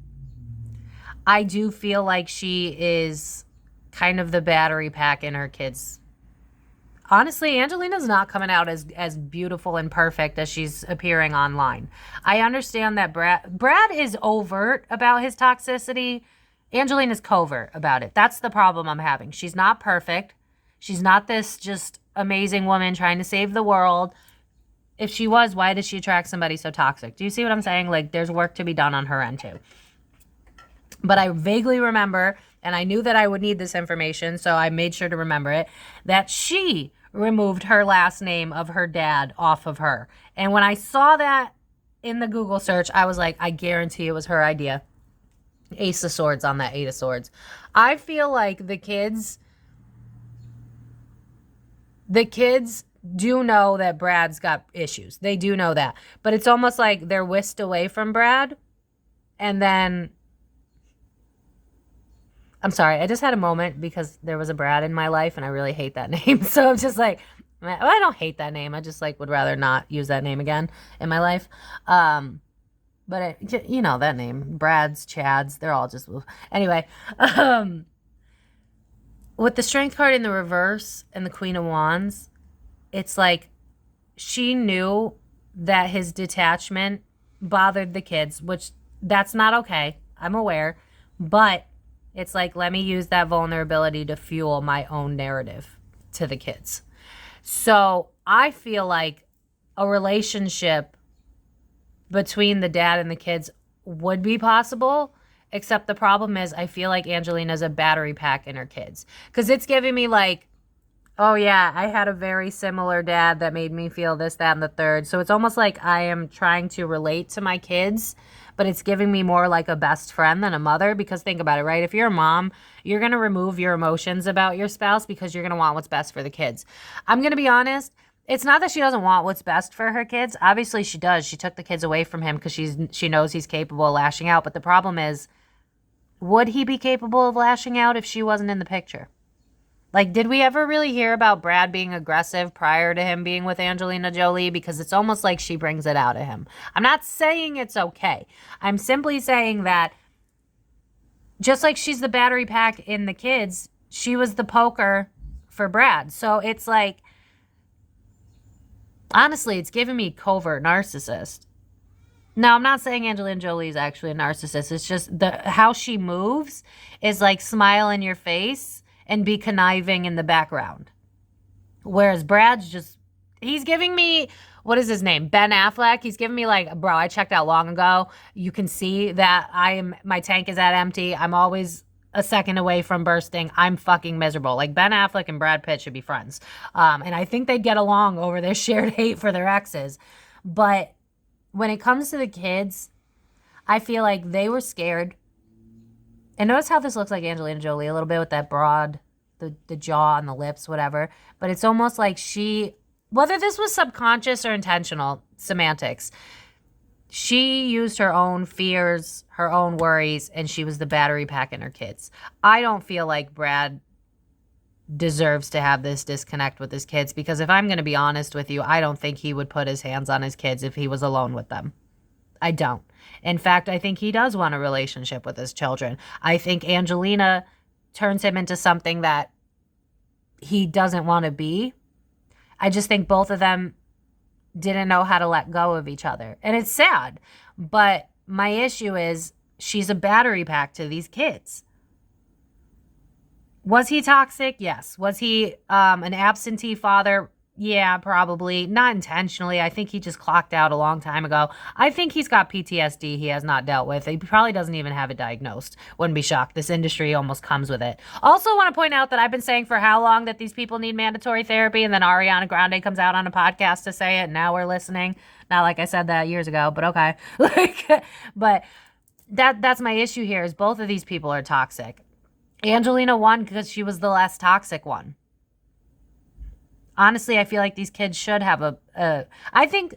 I do feel like she is kind of the battery pack in her kids. Honestly, Angelina's not coming out as beautiful and perfect as she's appearing online. I understand that Brad is overt about his toxicity. Angelina's covert about it. That's the problem I'm having. She's not perfect. She's not this just amazing woman trying to save the world. If she was, why does she attract somebody so toxic? Do you see what I'm saying? Like, there's work to be done on her end too. But I vaguely remember, and I knew that I would need this information, so I made sure to remember it, that she removed her last name of her dad off of her. And when I saw that in the Google search, I was like, I guarantee it was her idea. Ace of Swords on that Eight of Swords. I feel like the kids do know that Brad's got issues. They do know that. But it's almost like they're whisked away from Brad. And then, I'm sorry, I just had a moment because there was a Brad in my life and I really hate that name. So I'm just like, well, I don't hate that name. I just like would rather not use that name again in my life. But you know that name, Brads, Chads, they're all just, anyway. With the Strength card in the reverse and the Queen of Wands, it's like she knew that his detachment bothered the kids, which that's not okay. I'm aware. But it's like, let me use that vulnerability to fuel my own narrative to the kids. So I feel like a relationship between the dad and the kids would be possible, except the problem is I feel like Angelina's a battery pack in her kids. Because it's giving me like, oh yeah, I had a very similar dad that made me feel this, that, and the third. So it's almost like I am trying to relate to my kids, but it's giving me more like a best friend than a mother. Because think about it, right? If you're a mom, you're going to remove your emotions about your spouse because you're going to want what's best for the kids. I'm going to be honest. It's not that she doesn't want what's best for her kids. Obviously she does. She took the kids away from him because she knows he's capable of lashing out. But the problem is, would he be capable of lashing out if she wasn't in the picture? Like, did we ever really hear about Brad being aggressive prior to him being with Angelina Jolie? Because it's almost like she brings it out of him. I'm not saying it's okay. I'm simply saying that just like she's the battery pack in the kids, she was the poker for Brad. So it's like, honestly, it's giving me covert narcissist. No, I'm not saying Angelina Jolie is actually a narcissist. It's just how she moves is like smile in your face and be conniving in the background. Whereas Brad's just, he's giving me, what is his name? Ben Affleck. He's giving me like, bro, I checked out long ago. You can see that my tank is at empty. I'm always a second away from bursting. I'm fucking miserable. Like Ben Affleck and Brad Pitt should be friends. And I think they'd get along over their shared hate for their exes. But when it comes to the kids, I feel like they were scared. And notice how this looks like Angelina Jolie a little bit with that broad, the jaw and the lips, whatever. But it's almost like she, whether this was subconscious or intentional, semantics, she used her own fears, her own worries, and she was the battery pack in her kids. I don't feel like Brad deserves to have this disconnect with his kids, because if I'm going to be honest with you, I don't think he would put his hands on his kids if he was alone with them. I don't. In fact, I think he does want a relationship with his children. I think Angelina turns him into something that he doesn't want to be. I just think both of them didn't know how to let go of each other. And it's sad. But my issue is she's a battery pack to these kids. Was he toxic? Yes. Was he an absentee father? Yeah, probably. Not intentionally. I think he just clocked out a long time ago. I think he's got PTSD he has not dealt with. He probably doesn't even have it diagnosed. Wouldn't be shocked. This industry almost comes with it. Also want to point out that I've been saying for how long that these people need mandatory therapy, and then Ariana Grande comes out on a podcast to say it, and now we're listening. Not like I said that years ago, but okay. But that's my issue here is both of these people are toxic. Angelina won because she was the less toxic one. Honestly, I feel like these kids should have I think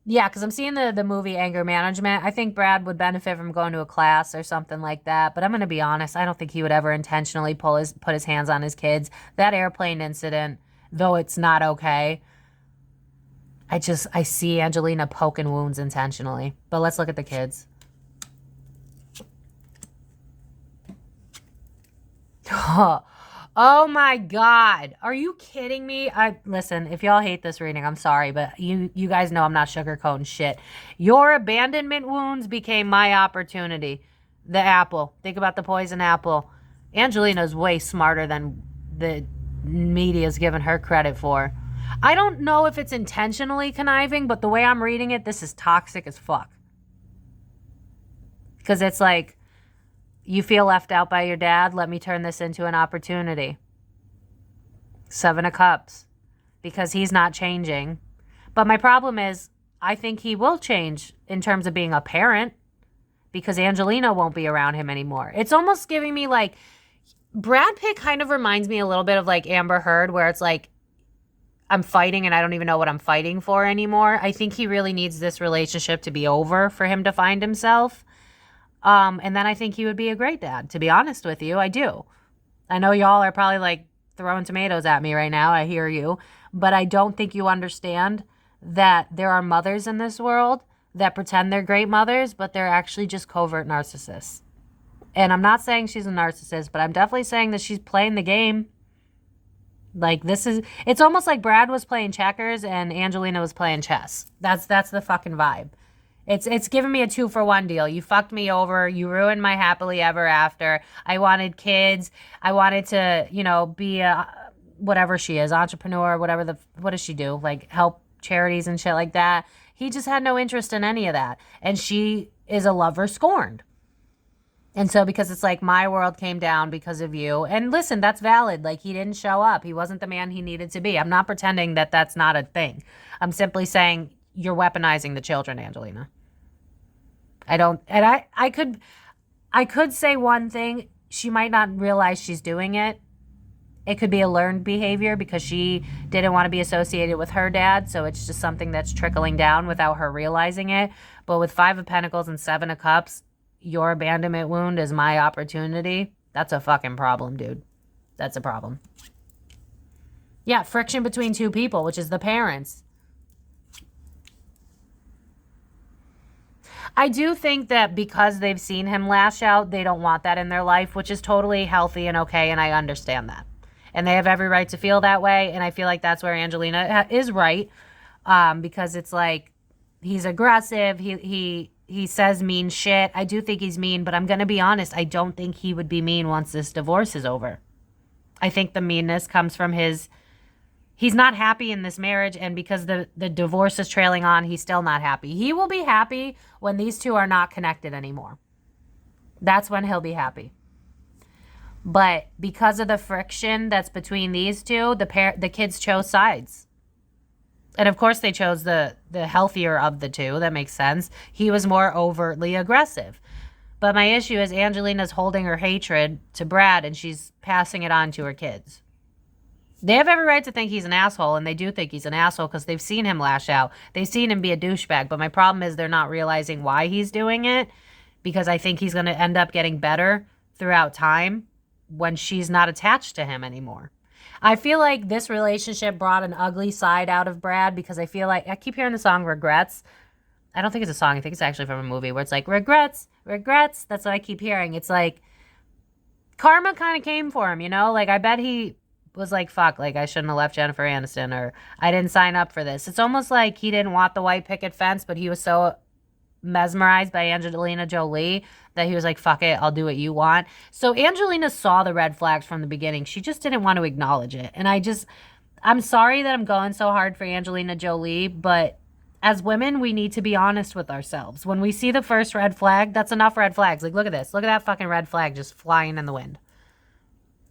Yeah, because I'm seeing the movie Anger Management. I think Brad would benefit from going to a class or something like that. But I'm gonna be honest, I don't think he would ever intentionally put his hands on his kids. That airplane incident, though it's not okay, I see Angelina poking wounds intentionally. But let's look at the kids. Oh my God. Are you kidding me? Listen, if y'all hate this reading, I'm sorry, but you guys know I'm not sugarcoating shit. Your abandonment wounds became my opportunity. The apple. Think about the poison apple. Angelina's way smarter than the media's given her credit for. I don't know if it's intentionally conniving, but the way I'm reading it, this is toxic as fuck. Because it's like, you feel left out by your dad? Let me turn this into an opportunity. 7 of Cups. Because he's not changing. But my problem is, I think he will change in terms of being a parent. Because Angelina won't be around him anymore. It's almost giving me like... Brad Pitt kind of reminds me a little bit of like Amber Heard, where it's like, I'm fighting and I don't even know what I'm fighting for anymore. I think he really needs this relationship to be over for him to find himself. And then I think he would be a great dad, to be honest with you. I do. I know y'all are probably like throwing tomatoes at me right now. I hear you. But I don't think you understand that there are mothers in this world that pretend they're great mothers, but they're actually just covert narcissists. And I'm not saying she's a narcissist, but I'm definitely saying that she's playing the game. Like, it's almost like Brad was playing checkers and Angelina was playing chess. That's the fucking vibe. It's giving me a 2-for-1 deal. You fucked me over. You ruined my happily ever after. I wanted kids. I wanted to, be a, whatever she is, entrepreneur, what does she do? Like, help charities and shit like that. He just had no interest in any of that. And she is a lover scorned. And so because it's like, my world came down because of you. And listen, that's valid. Like, he didn't show up. He wasn't the man he needed to be. I'm not pretending that that's not a thing. I'm simply saying you're weaponizing the children, Angelina. I could say one thing. She might not realize she's doing it. It could be a learned behavior because she didn't want to be associated with her dad. So it's just something that's trickling down without her realizing it. But with 5 of Pentacles and 7 of Cups, your abandonment wound is my opportunity. That's a fucking problem, dude. That's a problem. Yeah, friction between 2 people, which is the parents. I do think that because they've seen him lash out, they don't want that in their life, which is totally healthy and okay, and I understand that. And they have every right to feel that way, and I feel like that's where Angelina is right, because it's like, he's aggressive, he says mean shit. I do think he's mean, but I'm going to be honest, I don't think he would be mean once this divorce is over. I think the meanness comes from he's not happy in this marriage, and because the divorce is trailing on, he's still not happy. He will be happy when these 2 are not connected anymore. That's when he'll be happy. But because of the friction that's between these 2, the kids chose sides. And of course they chose the healthier of the 2. That makes sense. He was more overtly aggressive. But my issue is Angelina's holding her hatred to Brad and she's passing it on to her kids. They have every right to think he's an asshole, and they do think he's an asshole because they've seen him lash out. They've seen him be a douchebag. But my problem is they're not realizing why he's doing it, because I think he's going to end up getting better throughout time when she's not attached to him anymore. I feel like this relationship brought an ugly side out of Brad, because I feel like I keep hearing the song Regrets. I don't think it's a song. I think it's actually from a movie where it's like, regrets, regrets. That's what I keep hearing. It's like karma kind of came for him, Like, I bet he was like, fuck, like, I shouldn't have left Jennifer Aniston, or I didn't sign up for this. It's almost like he didn't want the white picket fence, but he was so mesmerized by Angelina Jolie that he was like, fuck it, I'll do what you want. So Angelina saw the red flags from the beginning. She just didn't want to acknowledge it. And I'm sorry that I'm going so hard for Angelina Jolie, but as women, we need to be honest with ourselves. When we see the first red flag, that's enough red flags. Like, look at this. Look at that fucking red flag just flying in the wind.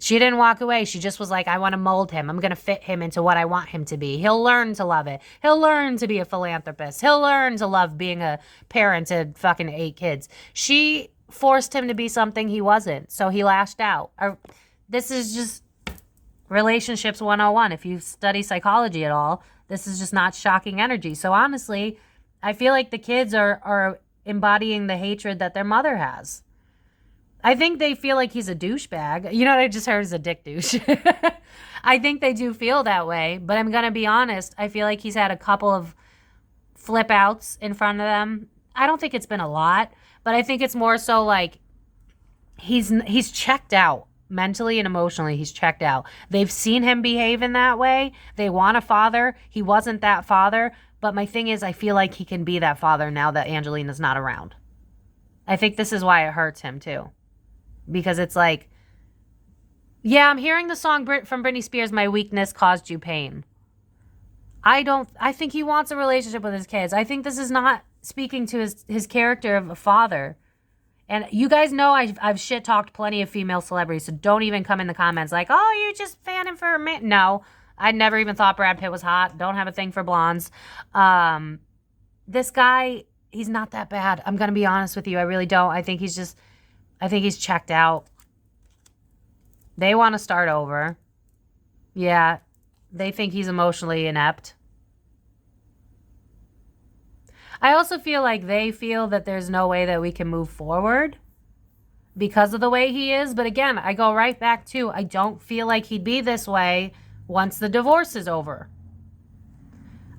She didn't walk away. She just was like, I want to mold him. I'm going to fit him into what I want him to be. He'll learn to love it. He'll learn to be a philanthropist. He'll learn to love being a parent to fucking 8 kids. She forced him to be something he wasn't, so he lashed out. This is just relationships 101. If you study psychology at all, this is just not shocking energy. So honestly, I feel like the kids are embodying the hatred that their mother has. I think they feel like he's a douchebag. You know what I just heard is a dick douche. I think they do feel that way, but I'm going to be honest. I feel like he's had a couple of flip outs in front of them. I don't think it's been a lot, but I think it's more so like he's checked out. Mentally and emotionally, he's checked out. They've seen him behave in that way. They want a father. He wasn't that father. But my thing is, I feel like he can be that father now that Angelina's not around. I think this is why it hurts him too. Because it's like, yeah, I'm hearing the song from Britney Spears, My Weakness Caused You Pain. I think he wants a relationship with his kids. I think this is not speaking to his character of a father. And you guys know I've shit-talked plenty of female celebrities, so don't even come in the comments like, oh, you just fanning for a man. No, I never even thought Brad Pitt was hot. Don't have a thing for blondes. This guy, he's not that bad. I'm going to be honest with you. I really don't. I think he's checked out. They want to start over. Yeah, they think he's emotionally inept. I also feel like they feel that there's no way that we can move forward because of the way he is. But again, I go right back to, I don't feel like he'd be this way once the divorce is over.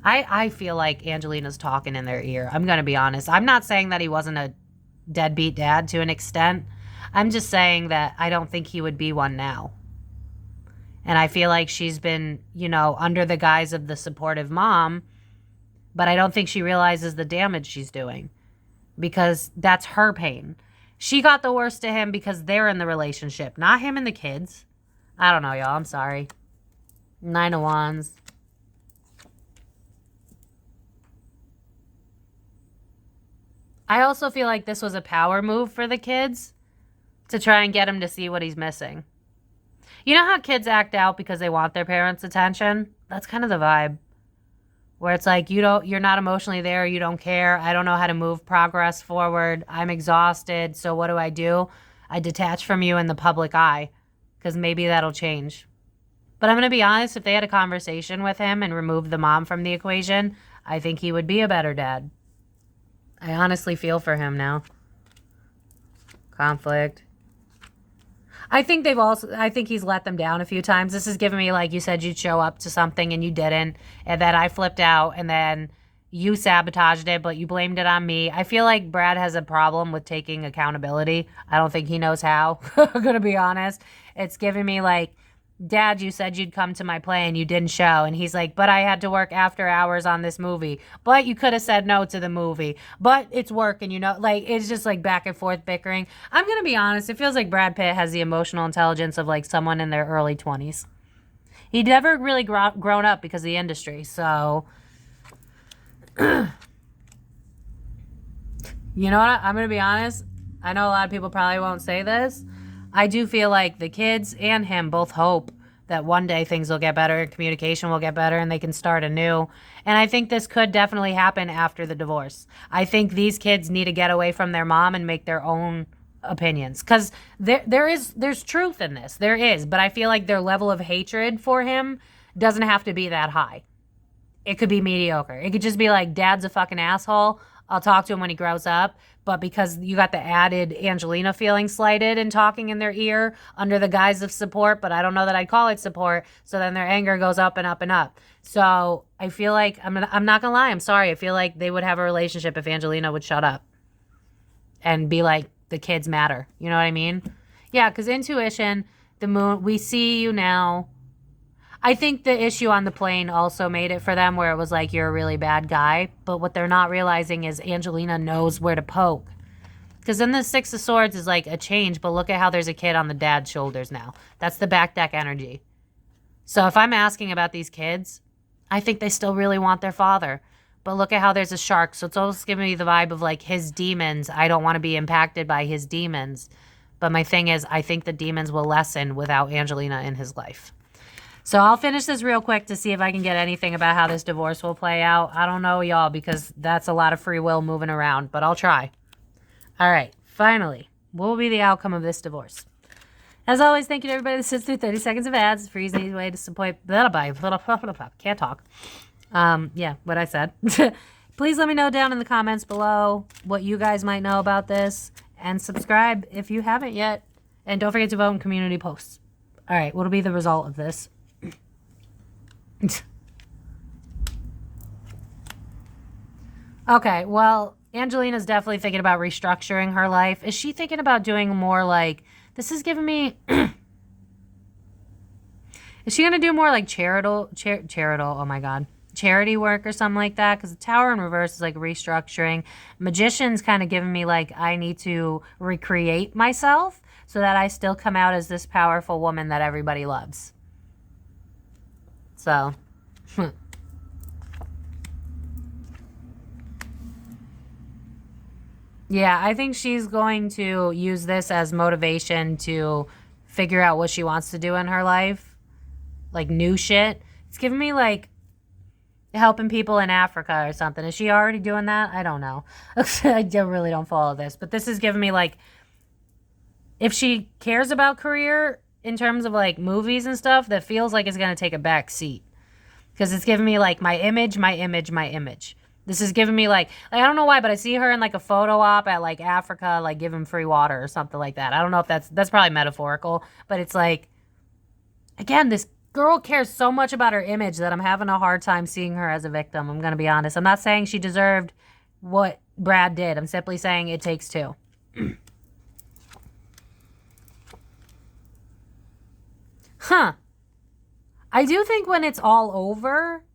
I feel like Angelina's talking in their ear. I'm going to be honest. I'm not saying that he wasn't a deadbeat dad to an extent. I'm just saying that I don't think he would be one now. And I feel like she's been, under the guise of the supportive mom, but I don't think she realizes the damage she's doing because that's her pain. She got the worst to him because they're in the relationship, not him and the kids. I don't know, y'all. I'm sorry. 9 of Wands. I also feel like this was a power move for the kids to try and get him to see what he's missing. You know how kids act out because they want their parents' attention? That's kind of the vibe. Where it's like, you're not emotionally there, you don't care, I don't know how to move progress forward, I'm exhausted, so what do? I detach from you in the public eye, because maybe that'll change. But I'm going to be honest, if they had a conversation with him and removed the mom from the equation, I think he would be a better dad. I honestly feel for him now. Conflict. I think he's let them down a few times. This is giving me like, you said you'd show up to something and you didn't, and then I flipped out and then you sabotaged it, but you blamed it on me. I feel like Brad has a problem with taking accountability. I don't think he knows how. I'm gonna be honest. It's giving me like, Dad, you said you'd come to my play and you didn't show. And he's like, but I had to work after hours on this movie. But you could have said no to the movie. But it's working, like it's just like back and forth bickering. I'm going to be honest. It feels like Brad Pitt has the emotional intelligence of like someone in their early 20s. He'd never really grown up because of the industry. So, you know what? I'm going to be honest. I know a lot of people probably won't say this. I do feel like the kids and him both hope that one day things will get better, communication will get better, and they can start anew. And I think this could definitely happen after the divorce. I think these kids need to get away from their mom and make their own opinions. Because there's truth in this. There is. But I feel like their level of hatred for him doesn't have to be that high. It could be mediocre. It could just be like, Dad's a fucking asshole. I'll talk to him when he grows up. But because you got the added Angelina feeling slighted and talking in their ear under the guise of support, but I don't know that I'd call it support. So then their anger goes up and up and up. So I feel like, I'm not going to lie, I'm sorry. I feel like they would have a relationship if Angelina would shut up and be like, the kids matter. You know what I mean? Yeah, because intuition, the moon, we see you now. I think the issue on the plane also made it for them where it was like, you're a really bad guy. But what they're not realizing is Angelina knows where to poke. Because then the Six of Swords is like a change, but look at how there's a kid on the dad's shoulders now. That's the back deck energy. So if I'm asking about these kids, I think they still really want their father. But look at how there's a shark. So it's almost giving me the vibe of like his demons. I don't want to be impacted by his demons. But my thing is, I think the demons will lessen without Angelina in his life. So I'll finish this real quick to see if I can get anything about how this divorce will play out. I don't know, y'all, because that's a lot of free will moving around, but I'll try. All right, finally, what will be the outcome of this divorce? As always, thank you to everybody that sits through 30 seconds of ads. It's an easy way to support. Can't talk. Yeah, what I said. Please let me know down in the comments below what you guys might know about this. And subscribe if you haven't yet. And don't forget to vote in community posts. All right, what'll be the result of this? Okay, well, Angelina's definitely thinking about restructuring her life. Is she thinking about doing more like, this is giving me... Is she going to do more like oh my God, charity work or something like that? Because the Tower in reverse is like restructuring. Magician's kind of giving me like, I need to recreate myself so that I still come out as this powerful woman that everybody loves. So, yeah, I think she's going to use this as motivation to figure out what she wants to do in her life. Like new shit. It's giving me like helping people in Africa or something. Is she already doing that? I don't know. I really don't follow this. But this is giving me like, if she cares about career in terms of like movies and stuff, that feels like it's going to take a back seat. Because it's giving me like my image. This is giving me like, I don't know why, but I see her in like a photo op at like Africa, like giving free water or something like that. I don't know if that's probably metaphorical, but it's like, again, this girl cares so much about her image that I'm having a hard time seeing her as a victim. I'm going to be honest. I'm not saying she deserved what Brad did. I'm simply saying it takes two. Huh. I do think when it's all over,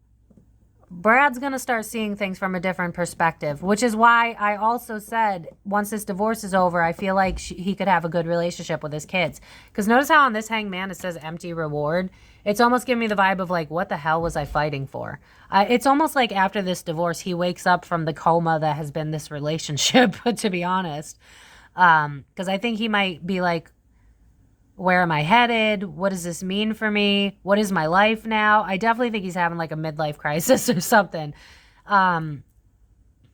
Brad's going to start seeing things from a different perspective, which is why I also said once this divorce is over, I feel like he could have a good relationship with his kids. Because notice how on this hangman it says empty reward. It's almost giving me the vibe of like, what the hell was I fighting for? It's almost like after this divorce, he wakes up from the coma that has been this relationship, to be honest. Because I think he might be like, where am I headed? What does this mean for me? What is my life now? I definitely think he's having like a midlife crisis or something.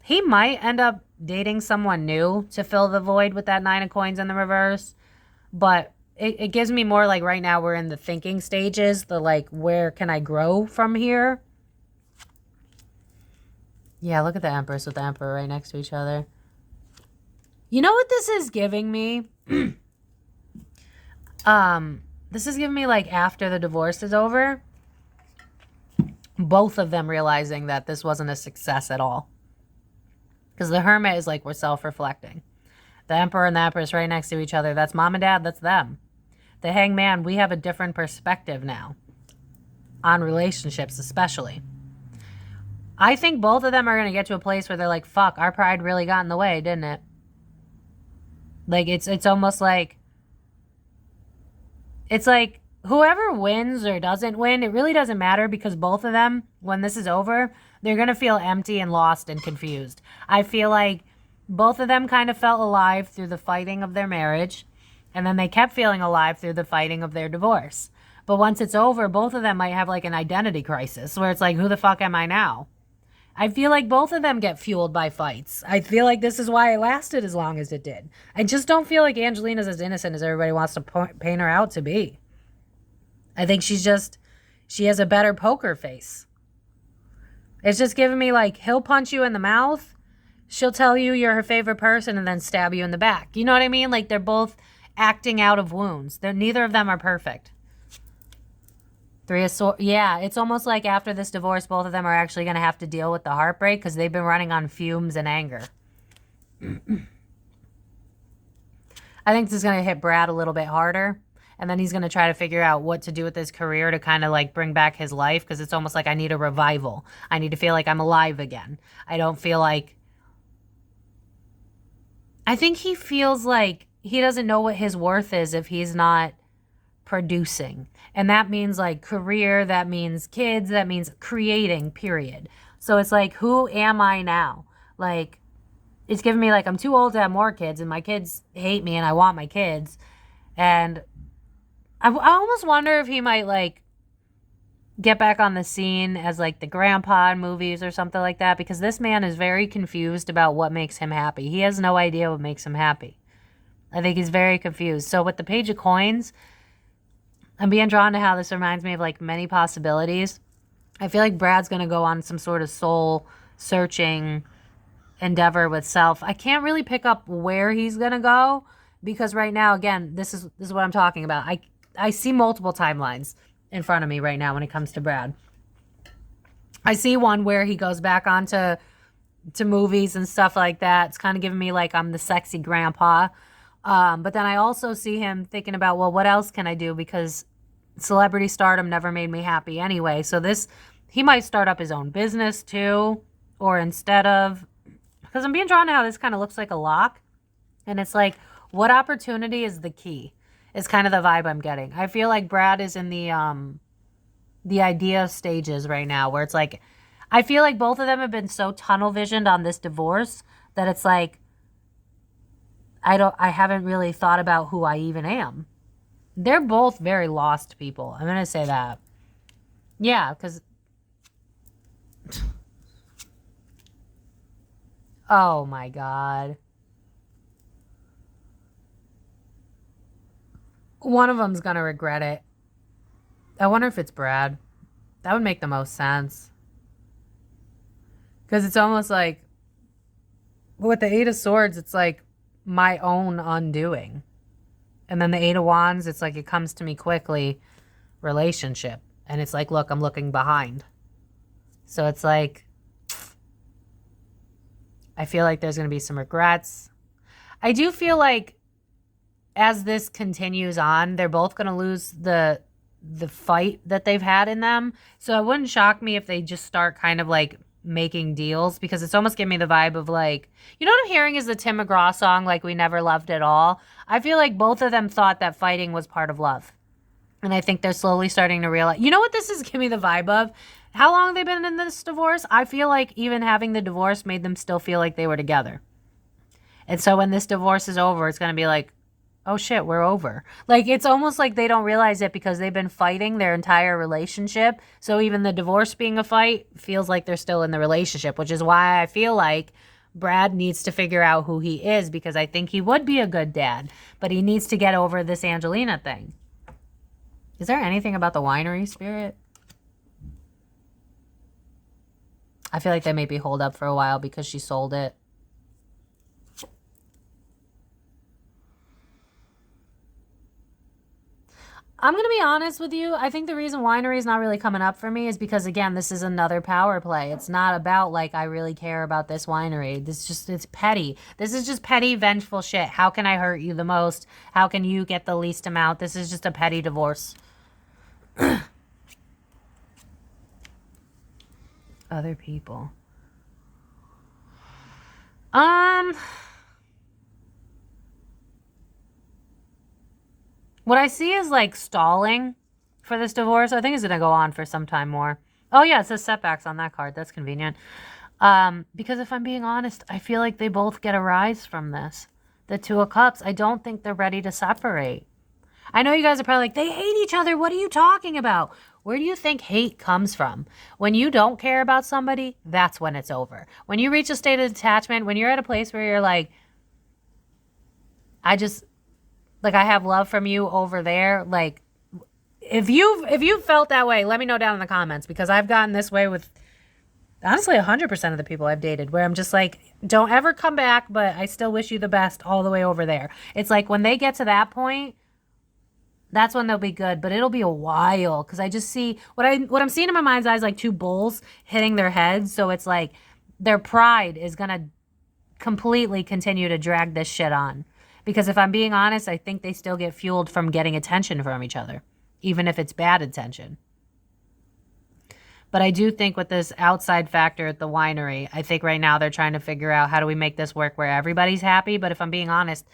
He might end up dating someone new to fill the void with that 9 of coins in the reverse. But it gives me more like right now we're in the thinking stages. The like, where can I grow from here? Yeah, look at the Empress with the Emperor right next to each other. You know what this is giving me? This is giving me like after the divorce is over, both of them realizing that this wasn't a success at all. Because the Hermit is like, we're self-reflecting. The Emperor and the Empress right next to each other, that's mom and dad, that's them. The Hangman, we have a different perspective now on relationships especially. I think both of them are going to get to a place where they're like, fuck, our pride really got in the way, didn't it? Like, it's almost like, it's like whoever wins or doesn't win, it really doesn't matter because both of them, when this is over, they're going to feel empty and lost and confused. I feel like both of them kind of felt alive through the fighting of their marriage, and then they kept feeling alive through the fighting of their divorce. But once it's over, both of them might have like an identity crisis where it's like, who the fuck am I now? I feel like both of them get fueled by fights. I feel like this is why it lasted as long as it did. I just don't feel like Angelina's as innocent as everybody wants to paint her out to be. I think she has a better poker face. It's just giving me like, he'll punch you in the mouth, she'll tell you you're her favorite person, and then stab you in the back. You know what I mean? Like they're both acting out of wounds. Neither of them are perfect. 3 of Swords. Yeah, it's almost like after this divorce, both of them are actually going to have to deal with the heartbreak because they've been running on fumes and anger. I think this is going to hit Brad a little bit harder. And then he's going to try to figure out what to do with his career to kind of like bring back his life because it's almost like I need a revival. I need to feel like I'm alive again. I don't feel like... I think he feels like he doesn't know what his worth is if he's not producing. And that means like career, that means kids, that means creating, period. So it's like, who am I now? Like, it's giving me like, I'm too old to have more kids and my kids hate me and I want my kids. And I almost wonder if he might like get back on the scene as like the grandpa in movies or something like that, because this man is very confused about what makes him happy. He has no idea what makes him happy. I think he's very confused. So with the Page of Coins, I'm being drawn to how this reminds me of like many possibilities. I feel like Brad's going to go on some sort of soul searching endeavor with self. I can't really pick up where he's gonna go because right now, again, this is what I'm talking about. I see multiple timelines in front of me right now when it comes to Brad. I see one where he goes back onto movies and stuff like that. It's kind of giving me like I'm the sexy grandpa. But then I also see him thinking about, well, what else can I do? Because celebrity stardom never made me happy anyway. So he might start up his own business too, or instead of, because I'm being drawn to how this kind of looks like a lock. And it's like, what opportunity is the key? Is kind of the vibe I'm getting. I feel like Brad is in the idea stages right now where it's like, I feel like both of them have been so tunnel visioned on this divorce that it's like, I haven't really thought about who I even am. They're both very lost people. I'm going to say that. Yeah, because... Oh my God. One of them's going to regret it. I wonder if it's Brad. That would make the most sense. Because it's almost like, with the Eight of Swords, it's like my own undoing. And then the Eight of Wands, it's like it comes to me quickly, relationship. And it's like, look, I'm looking behind. So it's like, I feel like there's going to be some regrets. I do feel like as this continues on, they're both going to lose the fight that they've had in them. So it wouldn't shock me if they just start kind of like making deals, because it's almost giving me the vibe of like, you know what I'm hearing is the Tim McGraw song, like We Never Loved at All. I feel like both of them thought that fighting was part of love. And I think they're slowly starting to realize, you know what this is giving me the vibe of? How long have they been in this divorce? I feel like even having the divorce made them still feel like they were together. And so when this divorce is over, it's going to be like, oh shit, we're over. Like, it's almost like they don't realize it because they've been fighting their entire relationship. So even the divorce being a fight feels like they're still in the relationship, which is why I feel like Brad needs to figure out who he is, because I think he would be a good dad, but he needs to get over this Angelina thing. Is there anything about the winery, Spirit? I feel like they may be holed up for a while because she sold it. I'm going to be honest with you. I think the reason winery is not really coming up for me is because, again, this is another power play. It's not about, like, I really care about this winery. It's petty. This is just petty, vengeful shit. How can I hurt you the most? How can you get the least amount? This is just a petty divorce. Other people. What I see is like stalling for this divorce. I think it's going to go on for some time more. Oh yeah, it says setbacks on that card. That's convenient. Because if I'm being honest, I feel like they both get a rise from this. The Two of Cups, I don't think they're ready to separate. I know you guys are probably like, they hate each other. What are you talking about? Where do you think hate comes from? When you don't care about somebody, that's when it's over. When you reach a state of detachment, when you're at a place where you're like, I have love from you over there. Like, if you've felt that way, let me know down in the comments, because I've gotten this way with, honestly, 100% of the people I've dated, where I'm just like, don't ever come back, but I still wish you the best all the way over there. It's like when they get to that point, that's when they'll be good, but it'll be a while, because I just see what I'm seeing in my mind's eye is like two bulls hitting their heads. So it's like their pride is gonna completely continue to drag this shit on. Because if I'm being honest, I think they still get fueled from getting attention from each other, even if it's bad attention. But I do think with this outside factor at the winery, I think right now they're trying to figure out how do we make this work where everybody's happy. But if I'm being honest,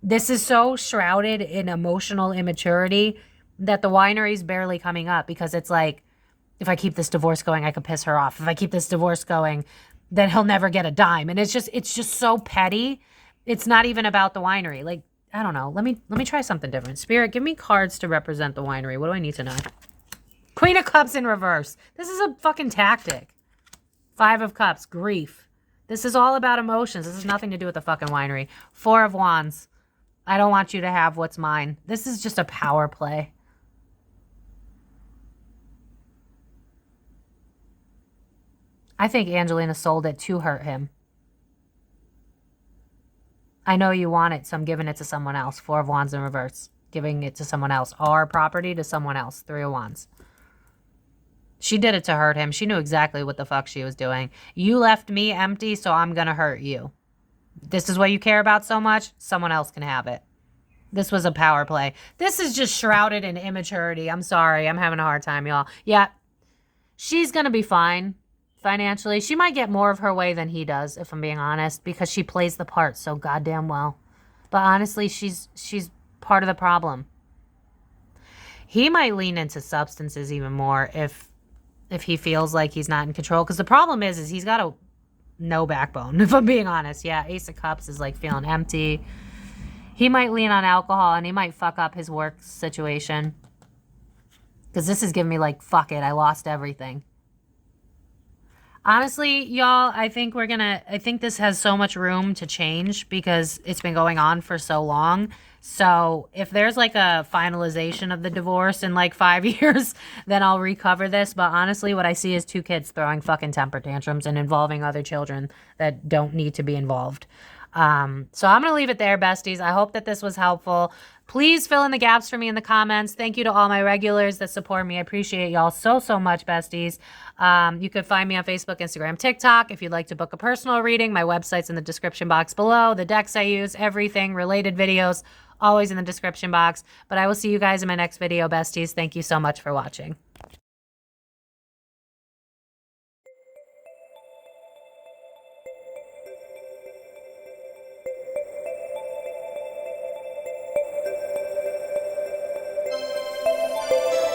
this is so shrouded in emotional immaturity that the winery's barely coming up, because it's like, if I keep this divorce going, I could piss her off. If I keep this divorce going, then he'll never get a dime. And it's just so petty. It's not even about the winery. Like, I don't know. Let me try something different. Spirit, give me cards to represent the winery. What do I need to know? Queen of Cups in reverse. This is a fucking tactic. Five of Cups, grief. This is all about emotions. This has nothing to do with the fucking winery. Four of Wands. I don't want you to have what's mine. This is just a power play. I think Angelina sold it to hurt him. I know you want it, so I'm giving it to someone else. Four of Wands in reverse. Giving it to someone else. Our property to someone else. Three of Wands. She did it to hurt him. She knew exactly what the fuck she was doing. You left me empty, so I'm going to hurt you. This is what you care about so much? Someone else can have it. This was a power play. This is just shrouded in immaturity. I'm sorry. I'm having a hard time, y'all. Yeah. She's going to be fine financially. She might get more of her way than he does, if I'm being honest, because she plays the part so goddamn well. But honestly, she's part of the problem. He might lean into substances even more if he feels like he's not in control. Because the problem is he's got no backbone, if I'm being honest. Yeah, Ace of Cups is like feeling empty. He might lean on alcohol and he might fuck up his work situation. Because this is giving me like, fuck it, I lost everything. Honestly, y'all, I think this has so much room to change because it's been going on for so long. So if there's like a finalization of the divorce in like 5 years, then I'll recover this. But honestly, what I see is 2 kids throwing fucking temper tantrums and involving other children that don't need to be involved. So I'm going to leave it there, besties. I hope that this was helpful. Please fill in the gaps for me in the comments. Thank you to all my regulars that support me. I appreciate y'all so, so much, besties. You can find me on Facebook, Instagram, TikTok. If you'd like to book a personal reading, my website's in the description box below. The decks I use, everything, related videos, always in the description box. But I will see you guys in my next video, besties. Thank you so much for watching.